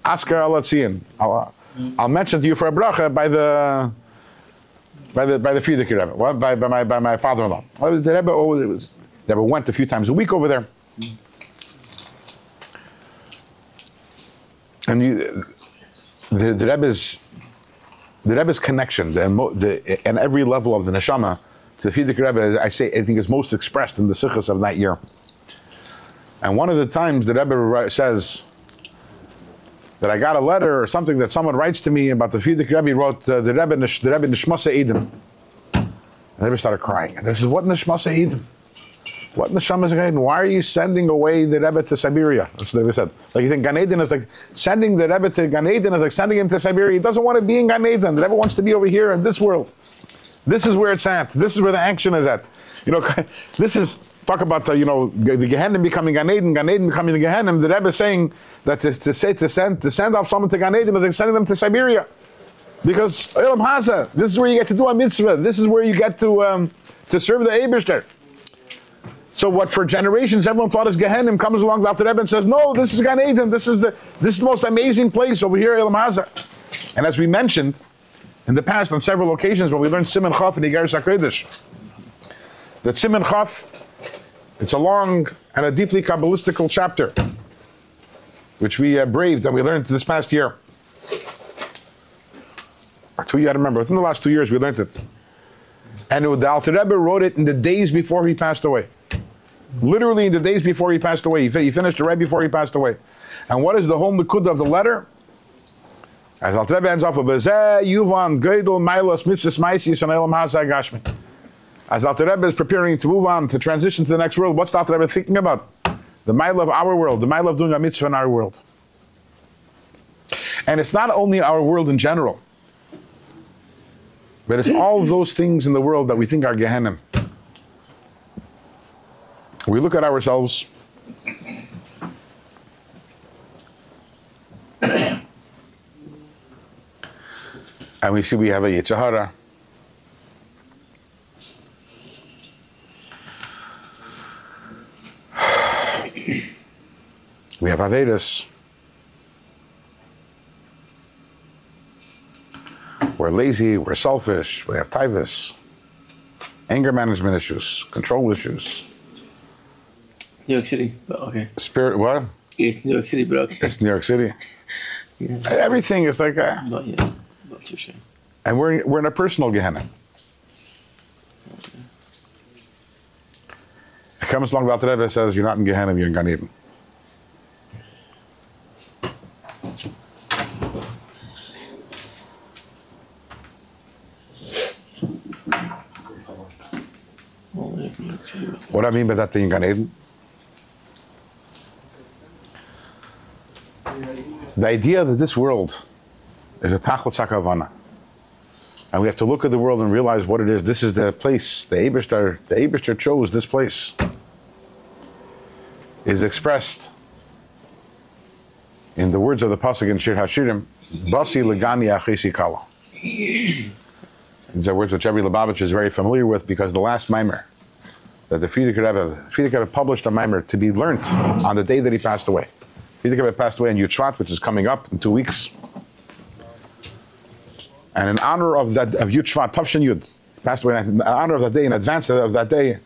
Asker alatzian. I'll mention to you for a bracha by the Frierdiker Rebbe, by my father-in-law. The Rebbe went a few times a week over there, and the Rebbe's connection, and every level of the neshama to the Frierdiker Rebbe, I think is most expressed in the sichos of that year. And one of the times the Rebbe says that I got a letter or something that someone writes to me about the Frierdiker Rebbe. He wrote the Rebbe Nishmasa Eden. And the Rebbe started crying. And they said, "What Nishmasa Eden?" What neshama is Gan Eden? Why are you sending away the Rebbe to Siberia? That's what they said. Like you think Gan Eden is like sending the Rebbe to Gan Eden is like sending him to Siberia. He doesn't want to be in Gan Eden. The Rebbe wants to be over here in this world. This is where it's at. This is where the action is at. You know, this is talk about the Gehenna becoming Gan Eden becoming the Gehenna. The Rebbe is saying that to send off someone to Gan Eden is like sending them to Siberia, because Olam Haza. This is where you get to do a mitzvah. This is where you get to serve the Eibishter. So what for generations everyone thought is Gehenna comes along the Rebbe and says, no, this is Gan Eden. This is the most amazing place over here, Olam Haza. And as we mentioned in the past on several occasions when we learned Siman Chaf in the הקודש, that Siman Chaf, it's a long and a deeply Kabbalistical chapter, which we braved and we learned this past year. Or 2 years, I don't remember. Within the last 2 years we learned it. And the Alter Rebbe wrote it in the days before he passed away. Literally in the days before he passed away. He finished it right before he passed away. And what is the whole nekuda of the letter? As Alter Rebbe ends off with Bezeh Yuvan Geidel Mailas Mitzvahs Maisis and Elam Hazai Gashmi. As Alter Rebbe is preparing to move on to transition to the next world, what's the Alter Rebbe thinking about? The Maila of our world, the Maila of doing a mitzvah in our world. And it's not only our world in general, but it's all those things in the world that we think are Gehenna. We look at ourselves and we see we have a Yetzer Hara. We have Avedas. We're lazy, we're selfish, we have Teves, anger management issues, control issues. New York City, but okay. Spirit, what? It's New York City, but okay. It's New York City. Yeah. Everything is like But yeah, not too sure. and we're in a personal Gehenna. It comes along the Alter Rebbe says, you're not in Gehenna, you're in Gan Eden. What do I mean by that thing in Gan Eden? The idea that this world is a Tachlis HaKavana, and we have to look at the world and realize what it is. This is the place. The Eibishter chose this place. Is expressed in the words of the pasuk in Shir Hashirim, Basi Legani Achisi Kala. These are words which every Lubavitch is very familiar with, because the last mimer that the Frierdiker Rebbe published a mimer to be learnt on the day that he passed away. Frierdiker Rebbe passed away in Yud Shvat, which is coming up in 2 weeks. And in honor of that, of Yud Shvat, Tavshin Yud, passed away in honor of that day, in advance of that day,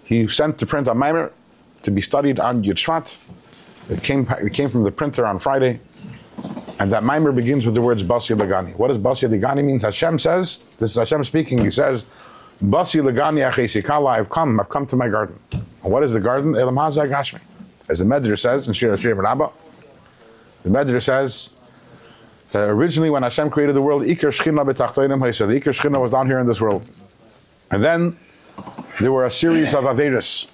he sent to print a mimer to be studied on Yud Shvat. It came from the printer on Friday. And that mimer begins with the words Basi Legani. What does Basi Legani mean? Hashem says, this is Hashem speaking, he says, Basi Legani Achesi Kala, I've come to my garden. And what is the garden? Elam Hazai Gashmi. As the Medrash says in Shir Hashirim Rabbi, the Medrash says that originally when Hashem created the world, Iker Shechina B'tachtoinim Haisa, the Iker Shechina was down here in this world. And then there were a series of Averis.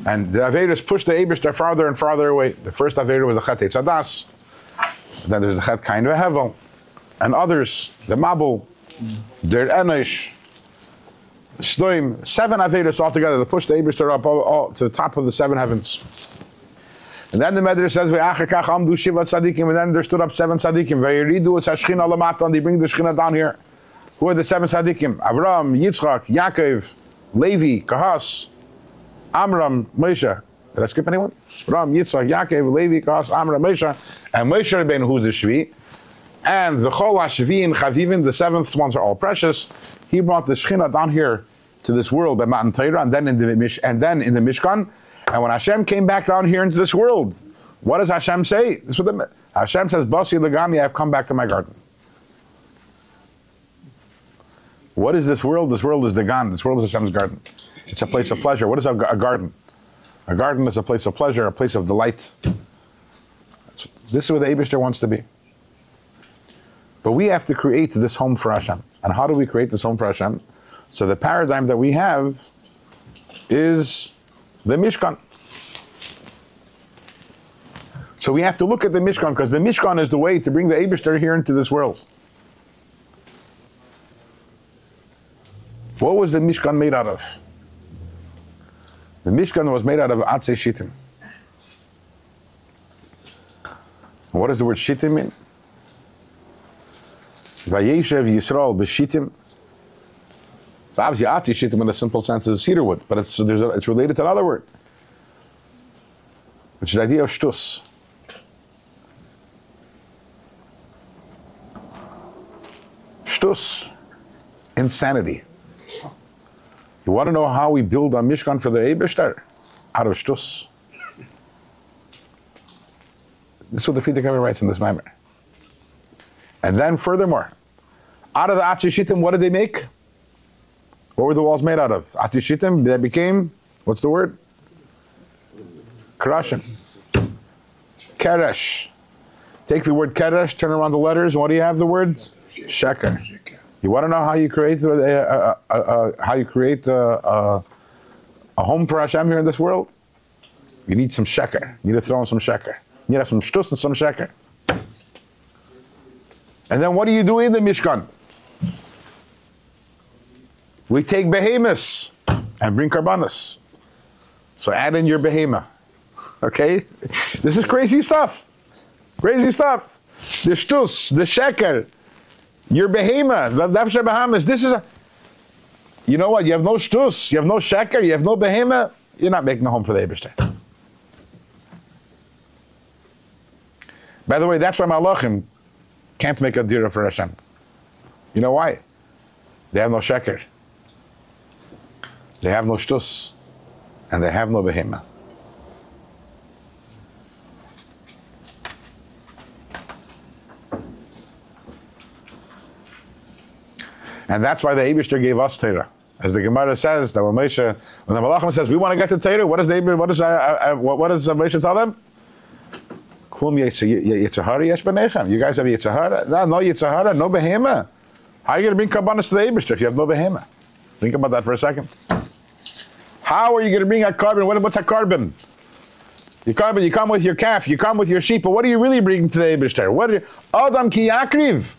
And the Averis pushed the Eibishter farther and farther away. The first Aver was the Chet Eitzadas. Then there's the Chet Kain Vehevel. And others, the Mabul, Der Enosh, Stoim, 7 Averis altogether that pushed the Eibishter up all to the top of the 7 heavens. And then the Medrash says, and then there stood up 7 tzaddikim. And they bring the Shechina down here. Who are the 7 tzaddikim? Avram, Yitzchak, Yaakov, Levi, Kahas, Amram, Moshe. Did I skip anyone? Ram, Yitzchak, Yaakov, Levi, Kahas, Amram, Moshe. And Moshe Rabbeinu, who's the Shvi. And the Chol HaShvi and Chavivim, the 7th ones are all precious. He brought the Shechina down here to this world by Matan Torah, and then in the Mishkan. And when Hashem came back down here into this world, what does Hashem say? This is what Hashem says, Basi Legani, I've come back to my garden. What is this world? This world is the Gan. This world is Hashem's garden. It's a place of pleasure. What is a garden? A garden is a place of pleasure, a place of delight. This is where the Eibishter wants to be. But we have to create this home for Hashem. And how do we create this home for Hashem? So the paradigm that we have is The Mishkan. So we have to look at the Mishkan, because the Mishkan is the way to bring the Eibishter here into this world. What was the Mishkan made out of? The Mishkan was made out of Atzei Shittim. What does the word Shittim mean? Vayeshev Yisrael b'Shittim. So obviously Atzei Shittim in a simple sense is cedar wood, but it's related to another word, which is the idea of shtus. Shtus, insanity. You want to know how we build our Mishkan for the Eibishter? Out of shtus. This is what the Frierdiker Rebbe writes in this Maimer. And then furthermore, out of the Atzei Shittim, what did they make? What were the walls made out of? Atzei Shittim, that became, what's the word? Karashim. Keresh. Take the word Keresh, turn around the letters, and what do you have the words? Sheker. You want to know how you create a home for Hashem here in this world? You need some sheker. You need to throw in some sheker. You need to have some shtus and some sheker. And then what do you do in the Mishkan? We take behemoths and bring karbanos. So add in your behemah. Okay? This is crazy stuff. Crazy stuff. The shtus, the sheker, your behemah, the nafshe bahamas. This is a... You know what? You have no shtus, you have no sheker, you have no behemah. You're not making a home for the Eibishter. By the way, that's why Malachim can't make a dira for Hashem. You know why? They have no sheker. They have no shtus. And they have no behemah. And that's why the Eibishter gave us Torah. As the Gemara says, that when the Malachim says, we want to get to Torah, what does Moshe tell them? Klum Yitzhahara yesh b'nechem. You guys have Yitzhahara? No Yitzhahara, no behemah. How are you going to bring karbanos to the Eibishter if you have no behemah? Think about that for a second. How are you going to bring a carbon? What's a carbon? You come with your calf, you come with your sheep, but what are you really bringing to the Eibishter? Adam ki yakriv.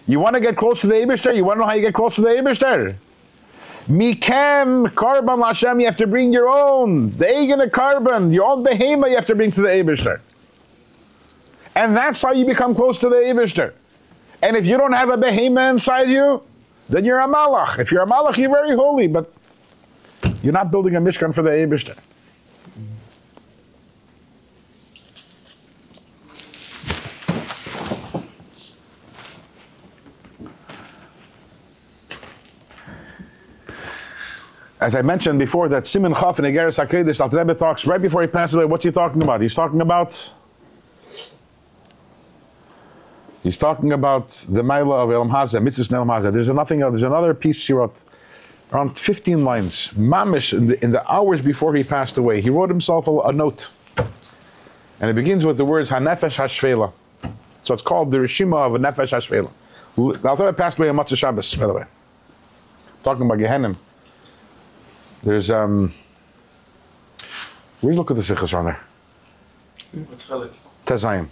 You want to get close to the Eibishter? You want to know how you get close to the Eibishter? Mikem karban Hashem, you have to bring your own. The eigene carbon, your own behemah you have to bring to the Eibishter. And that's how you become close to the Eibishter. And if you don't have a behemah inside you, then you're a malach. If you're a malach, you're very holy, but you're not building a mishkan for the Eibishter. As I mentioned before, that Siman Chaf in Egeres HaKodesh, Alter Rebbe talks right before he passes away. What's he talking about? He's talking about the Maila of Elam Hazeh, Mitzvahs Elam Hazeh. There's another piece he wrote, around 15 lines. Mamish, in the hours before he passed away, he wrote himself a note. And it begins with the words, HaNefesh HaShvela. So it's called the Rishima of HaNefesh HaShvela. The Alter Rebbe passed away on Matzah Shabbos, by the way. Talking about Gehenim. There's where's look at the sichas around there? Tezayim.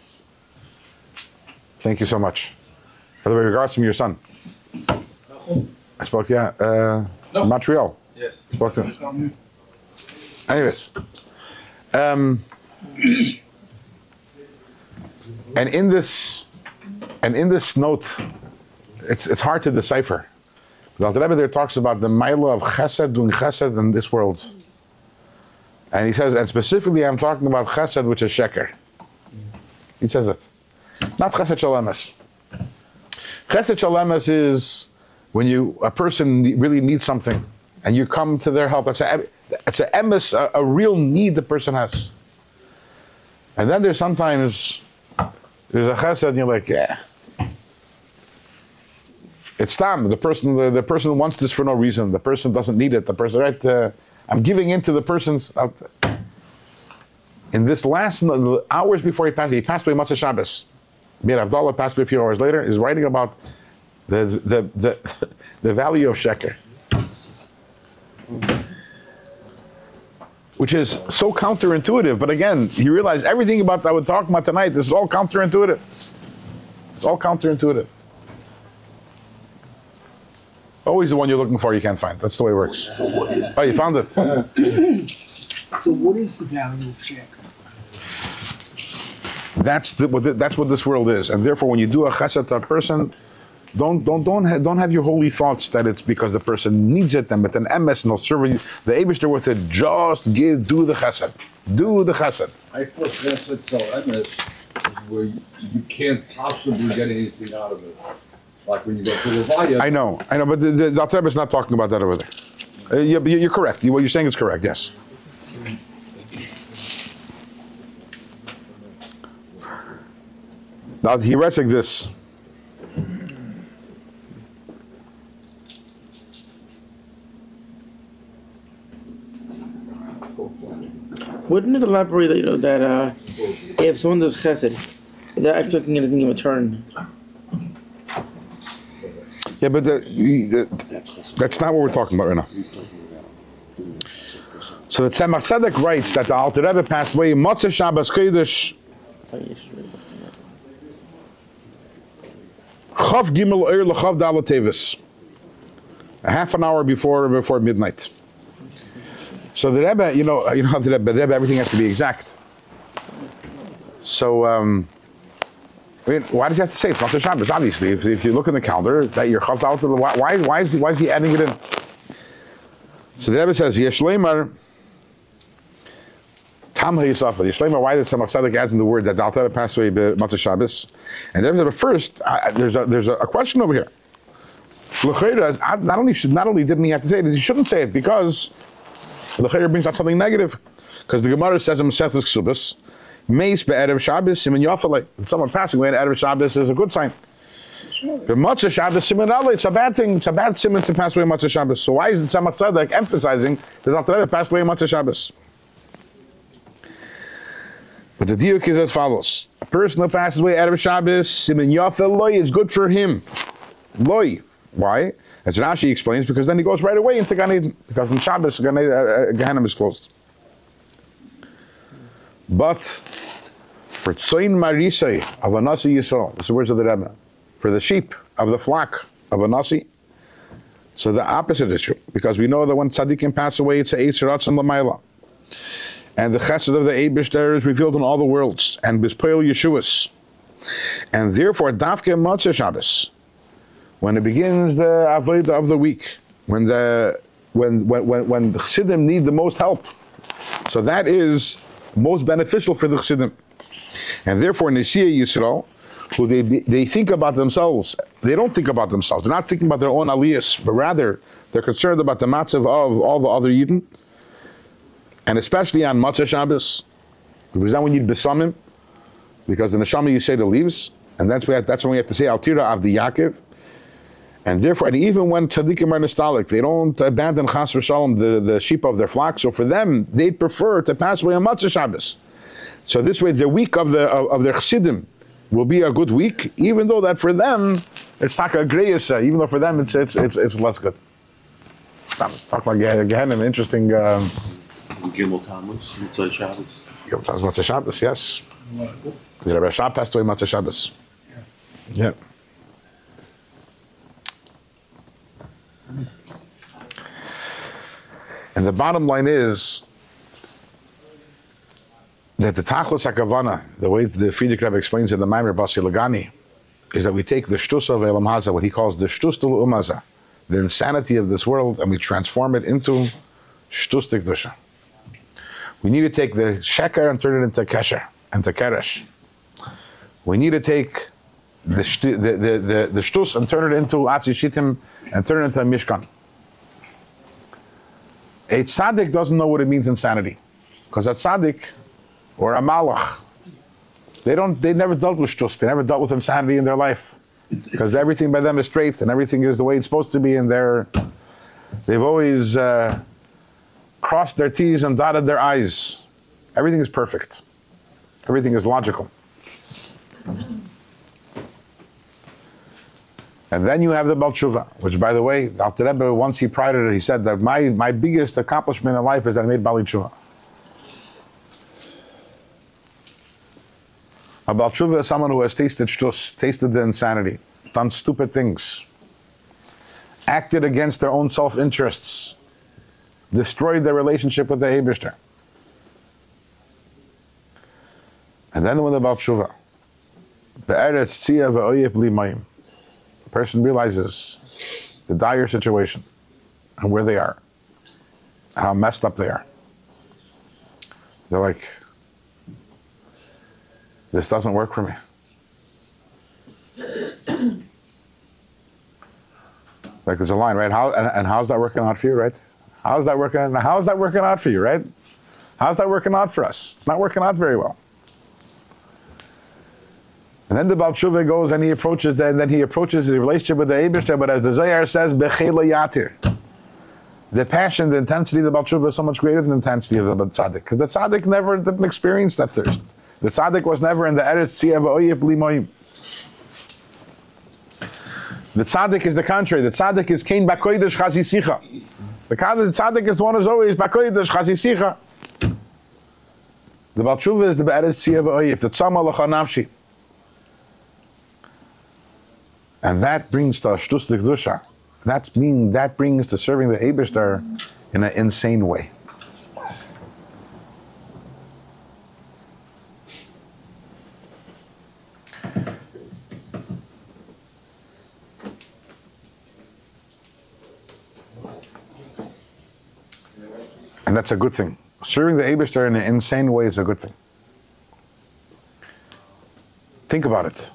Thank you so much. By the way, regards from your son. I spoke, Montreal. Yes. Spoke to him. Anyways, and in this note, it's hard to decipher. The Alter Rebbe there talks about the Maila of Chesed, doing Chesed in this world. And he says, and specifically I'm talking about Chesed, which is Sheker. He says that. Not Chesed Shalemes. Chesed Shalemes is when a person really needs something and you come to their help. It's a emes, a real need the person has. And then there's a Chesed and you're like, yeah. It's time. The person wants this for no reason. The person doesn't need it. The person, right? I'm giving in to the person's. In this last hours before he passed away Matzah Shabbos. Mir Abdallah passed away a few hours later. He's writing about the value of sheker. which is so counterintuitive. But again, you realize everything about that we're talking about tonight, this is all counterintuitive. It's all counterintuitive. Always the one you're looking for, you can't find. That's the way it works. So what is? Oh, you found it. So what is the value of sheker? That's what this world is, and therefore, when you do a chesed to a person, don't have your holy thoughts that it's because the person needs it, and but an emes and they'll serve you. The Eibishter with it, just do the chesed, do the chesed. I thought chesed to emes is where you can't possibly get anything out of it. Like when you go to Levaya. I know, but the Alter Rebbe is not talking about that over there. You're correct. What you're saying is correct. Yes. Now he writes like this. Wouldn't it elaborate that, that if someone does chesed, they're expecting anything in return? Yeah, but that's not what we're talking about right now. So the Tzemach Tzedek writes that the Alter Rebbe passed away Motzei Shabbos Kodesh Chav Gimel Oyer L'Chav Dal Teves, a half an hour before midnight. So the Rebbe, you know how the Rebbe, everything has to be exact. So, I mean, why does he have to say it's Motzei Shabbos? Obviously, if you look in the calendar, that you're Chav Dal Teves, why is he adding it in? So the Rebbe says, Yesh Leimar, Tam HaYisafah. Yesh Leimar, why does Tzemach Tzedek adds in the word that the Alter Rebbe passed away Motzei Shabbos? And the Rebbe said, but first, there's a question over here. L'chayra, not only didn't he have to say it, he shouldn't say it, because L'chayra brings out something negative. Because the Gemara says in Masechtas Ksubos, Meis be'erev Shabbos siman yafalei. Someone passing away on erev Shabbos is a good sign. The Motzei Shabbos siman alei. It's a bad thing. It's a bad siman to pass away on Motzei Shabbos. So why is the Tzemach Tzedek emphasizing that Alter Rebbe passed away on Motzei Shabbos? But the diuk is as follows: a person who passes away erev Shabbos siman yafalei is good for him. Loi. Why? As Rashi explains, because then he goes right away into Gan Eden, because on Shabbos Gehenna is closed. But for Tzoyin Marisei of a Nasi Yisrael, this is the words of the Rebbe, for the sheep of the flock of a Nasi, so the opposite is true, because we know that when tzaddikim pass away, it's a Eitz Ratzon L'mayla, and the chesed of the Eibishter is revealed in all the worlds, and Bispoil Yeshuas, and therefore Dafke Motzei Shabbos, when it begins the Avodah of the week, when the Chassidim need the most help, so that is most beneficial for the Chassidim. And therefore, Nesiya Yisrael, who they think about themselves, they don't think about themselves. They're not thinking about their own aliyas, but rather they're concerned about the matzav of all the other Yidden, and especially on Motzei Shabbos, because then we need besamim, because the neshama you say the leaves, and that's when we have to say Altira Avdi Yaakov. And therefore, and even when tzaddikim are nostalgic, they don't abandon chas v'shalom, the sheep of their flock. So for them, they'd prefer to pass away on Motzei Shabbos. So this way, the week of their chassidim will be a good week, even though that for them it's taka greyasa. Even though for them it's less good. Talk about Gehenna, interesting. Gimel Tammuz, Motzei Shabbos. Gimel Tammuz, Motzei Shabbos, yes. The Rabbi Shah passed away Motzei Shabbos. Yeah. And the bottom line is that the Tachlis HaKavana, the way the Friedrich Rebbe explains in the Maimer Basi Lagani, is that we take the Shtus of Elam Haza, what he calls the Shtus Del Umaza, the insanity of this world, and we transform it into Shtus Tikdusha. We need to take the Sheker and turn it into Kesher, into Keresh. We need to take the Shtus and turn it into Atzi Shittim and turn it into a Mishkan. A tzaddik doesn't know what it means insanity, because a tzaddik or a malach, they never dealt with shtus, they never dealt with insanity in their life, because everything by them is straight and everything is the way it's supposed to be, and they've always crossed their T's and dotted their I's. Everything is perfect. Everything is logical. And then you have the Baal Tshuva, which, by the way, Alter Rebbe, once he prided it, he said that my biggest accomplishment in life is that I made Baal Tshuva. A Baal Tshuva is someone who has tasted shtus, tasted the insanity, done stupid things, acted against their own self-interests, destroyed their relationship with the Eibishter. And then when the Baal Tshuva, the person realizes the dire situation and where they are, how messed up they are. They're like, this doesn't work for me. Like there's a line, right? How's that working out for you, right? How's that working out for you, right? How's that working out for us? It's not working out very well. And then the Baal Tshuva goes and he approaches that, and then he approaches his relationship with the Eibishter, but as the Zohar says, Bechela Yatir. The passion, the intensity of the Baal Tshuva is so much greater than the intensity of the Tzaddik. Because the Tzaddik never didn't experience that thirst. The Tzaddik was never in the Eretz Tzia V'Oyev Bli Moim. The Tzaddik is the contrary. The Tzaddik is Kein Bakoidesh Chazisicha. The Tzaddik is the one who's always Bakoidesh Chazisicha. The Baal Tshuva is the Eretz Tzia V'Oyev, the Tzama L'cha Nafshi. And that brings to Shtus L'Kedusha. That brings to serving the Eibishter in an insane way. And that's a good thing. Serving the Eibishter in an insane way is a good thing. Think about it.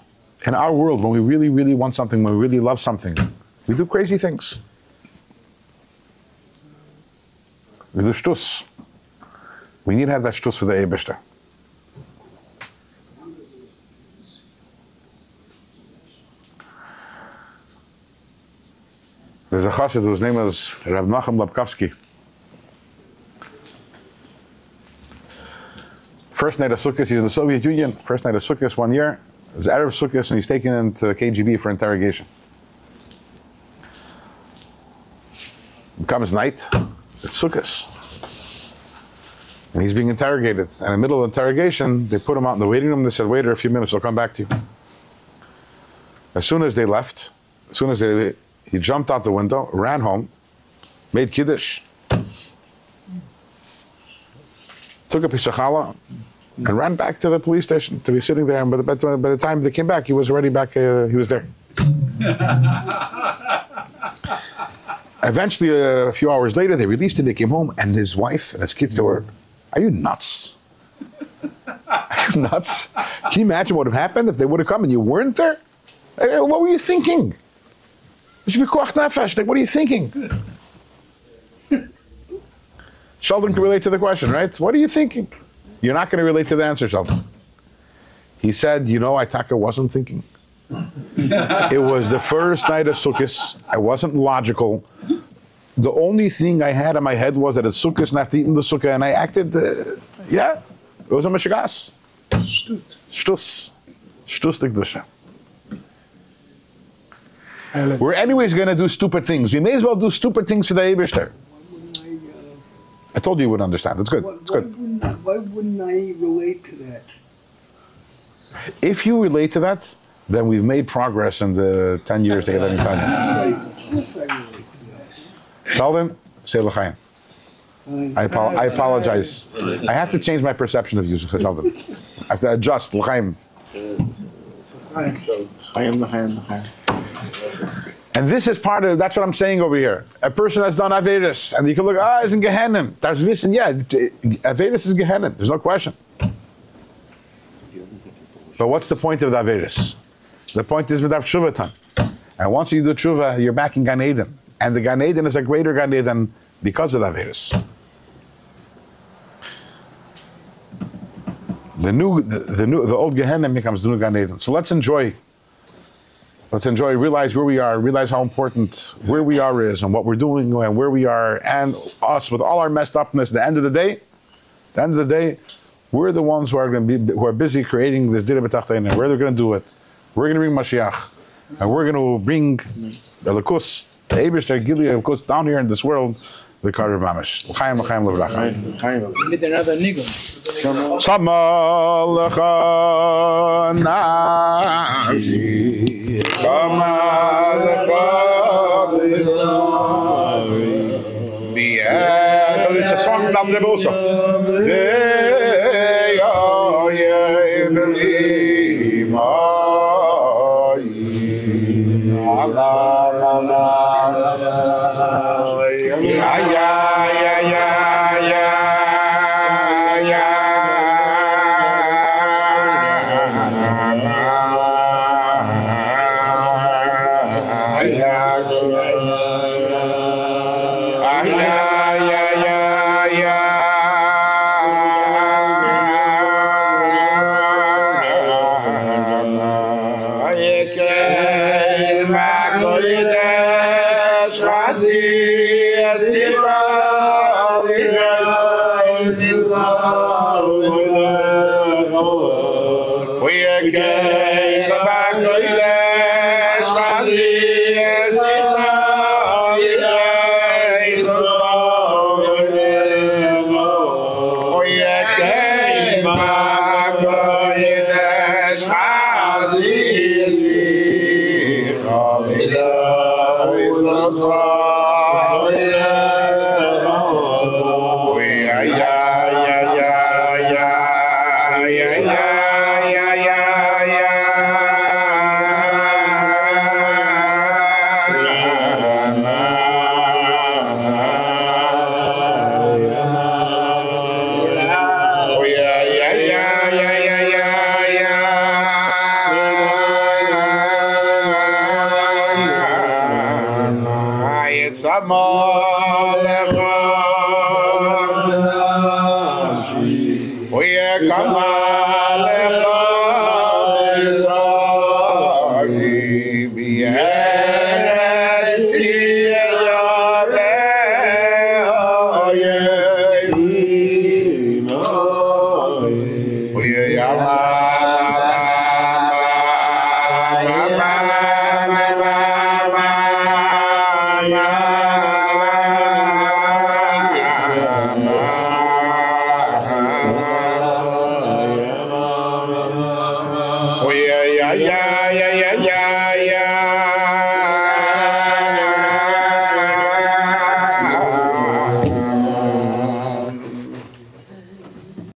In our world, when we really, really want something, when we really love something, we do crazy things. We do shtus. We need to have that shtus for the Eibishter. There's a chassid whose name is Rab Nachum Lapkovsky. First night of Sukkot, he's in the Soviet Union. First night of Sukkot, 1 year. It was Arab Sukkot, and he's taken into the KGB for interrogation. It comes night, it's Sukkot. And he's being interrogated. And in the middle of the interrogation, they put him out in the waiting room. They said, wait a few minutes, I'll come back to you. As soon as they left, he jumped out the window, ran home, made Kiddush, took a piece of challah, and ran back to the police station to be sitting there. And by the time they came back, he was already back, he was there. Eventually, a few hours later, they released him. He came home, and his wife and his kids, they were, are you nuts? Are you nuts? Can you imagine what would have happened if they would have come and you weren't there? What were you thinking? What are you thinking? Sheldon can relate to the question, right? What are you thinking? You're not going to relate to the answer, Sheldon. He said, Itaka wasn't thinking. It was the first night of Sukkot. I wasn't logical. The only thing I had in my head was that it's Sukkot and I have to eat in the Sukkah, and I acted, it was a Meshigas. Shtus L'Kedusha. We're anyways going to do stupid things. We may as well do stupid things for the Eibishter. I told you would understand. It's good. It's good. Why wouldn't I relate to that? If you relate to that, then we've made progress in the 10 years together in Tanya. Of course I relate to that. Sheldon, say l'chaim. I apologize. I have to change my perception of you, Sheldon. I have to adjust, l'chaim. I am the higher. And this is part of, that's what I'm saying over here. A person has done Averis, and you can look, it's in Gehenna. There's this, and Averis is Gehenna. There's no question. But what's the point of the Averis? The point is with Shuvatan. And once you do Tshuva, you're back in Gan Eden. And the Gan Eden is a greater Gan Eden because of the Averis. The old Gehenna becomes the new Gan Eden. So let's enjoy, realize where we are, realize how important where we are is and what we're doing and where we are, and us with all our messed upness. At the end of the day, we're the ones who are busy creating this Dira B'Tachtain, and where they're going to do it. We're going to bring Mashiach, and we're going to bring the Lakus, the Eibishter Gilead, of course, down here in this world, L'karev mamish. L'chaim l'bracha. With another nigga. Sama lecha nafshi, kama lecha b'yad. It's a song from Naftali also. Yeah.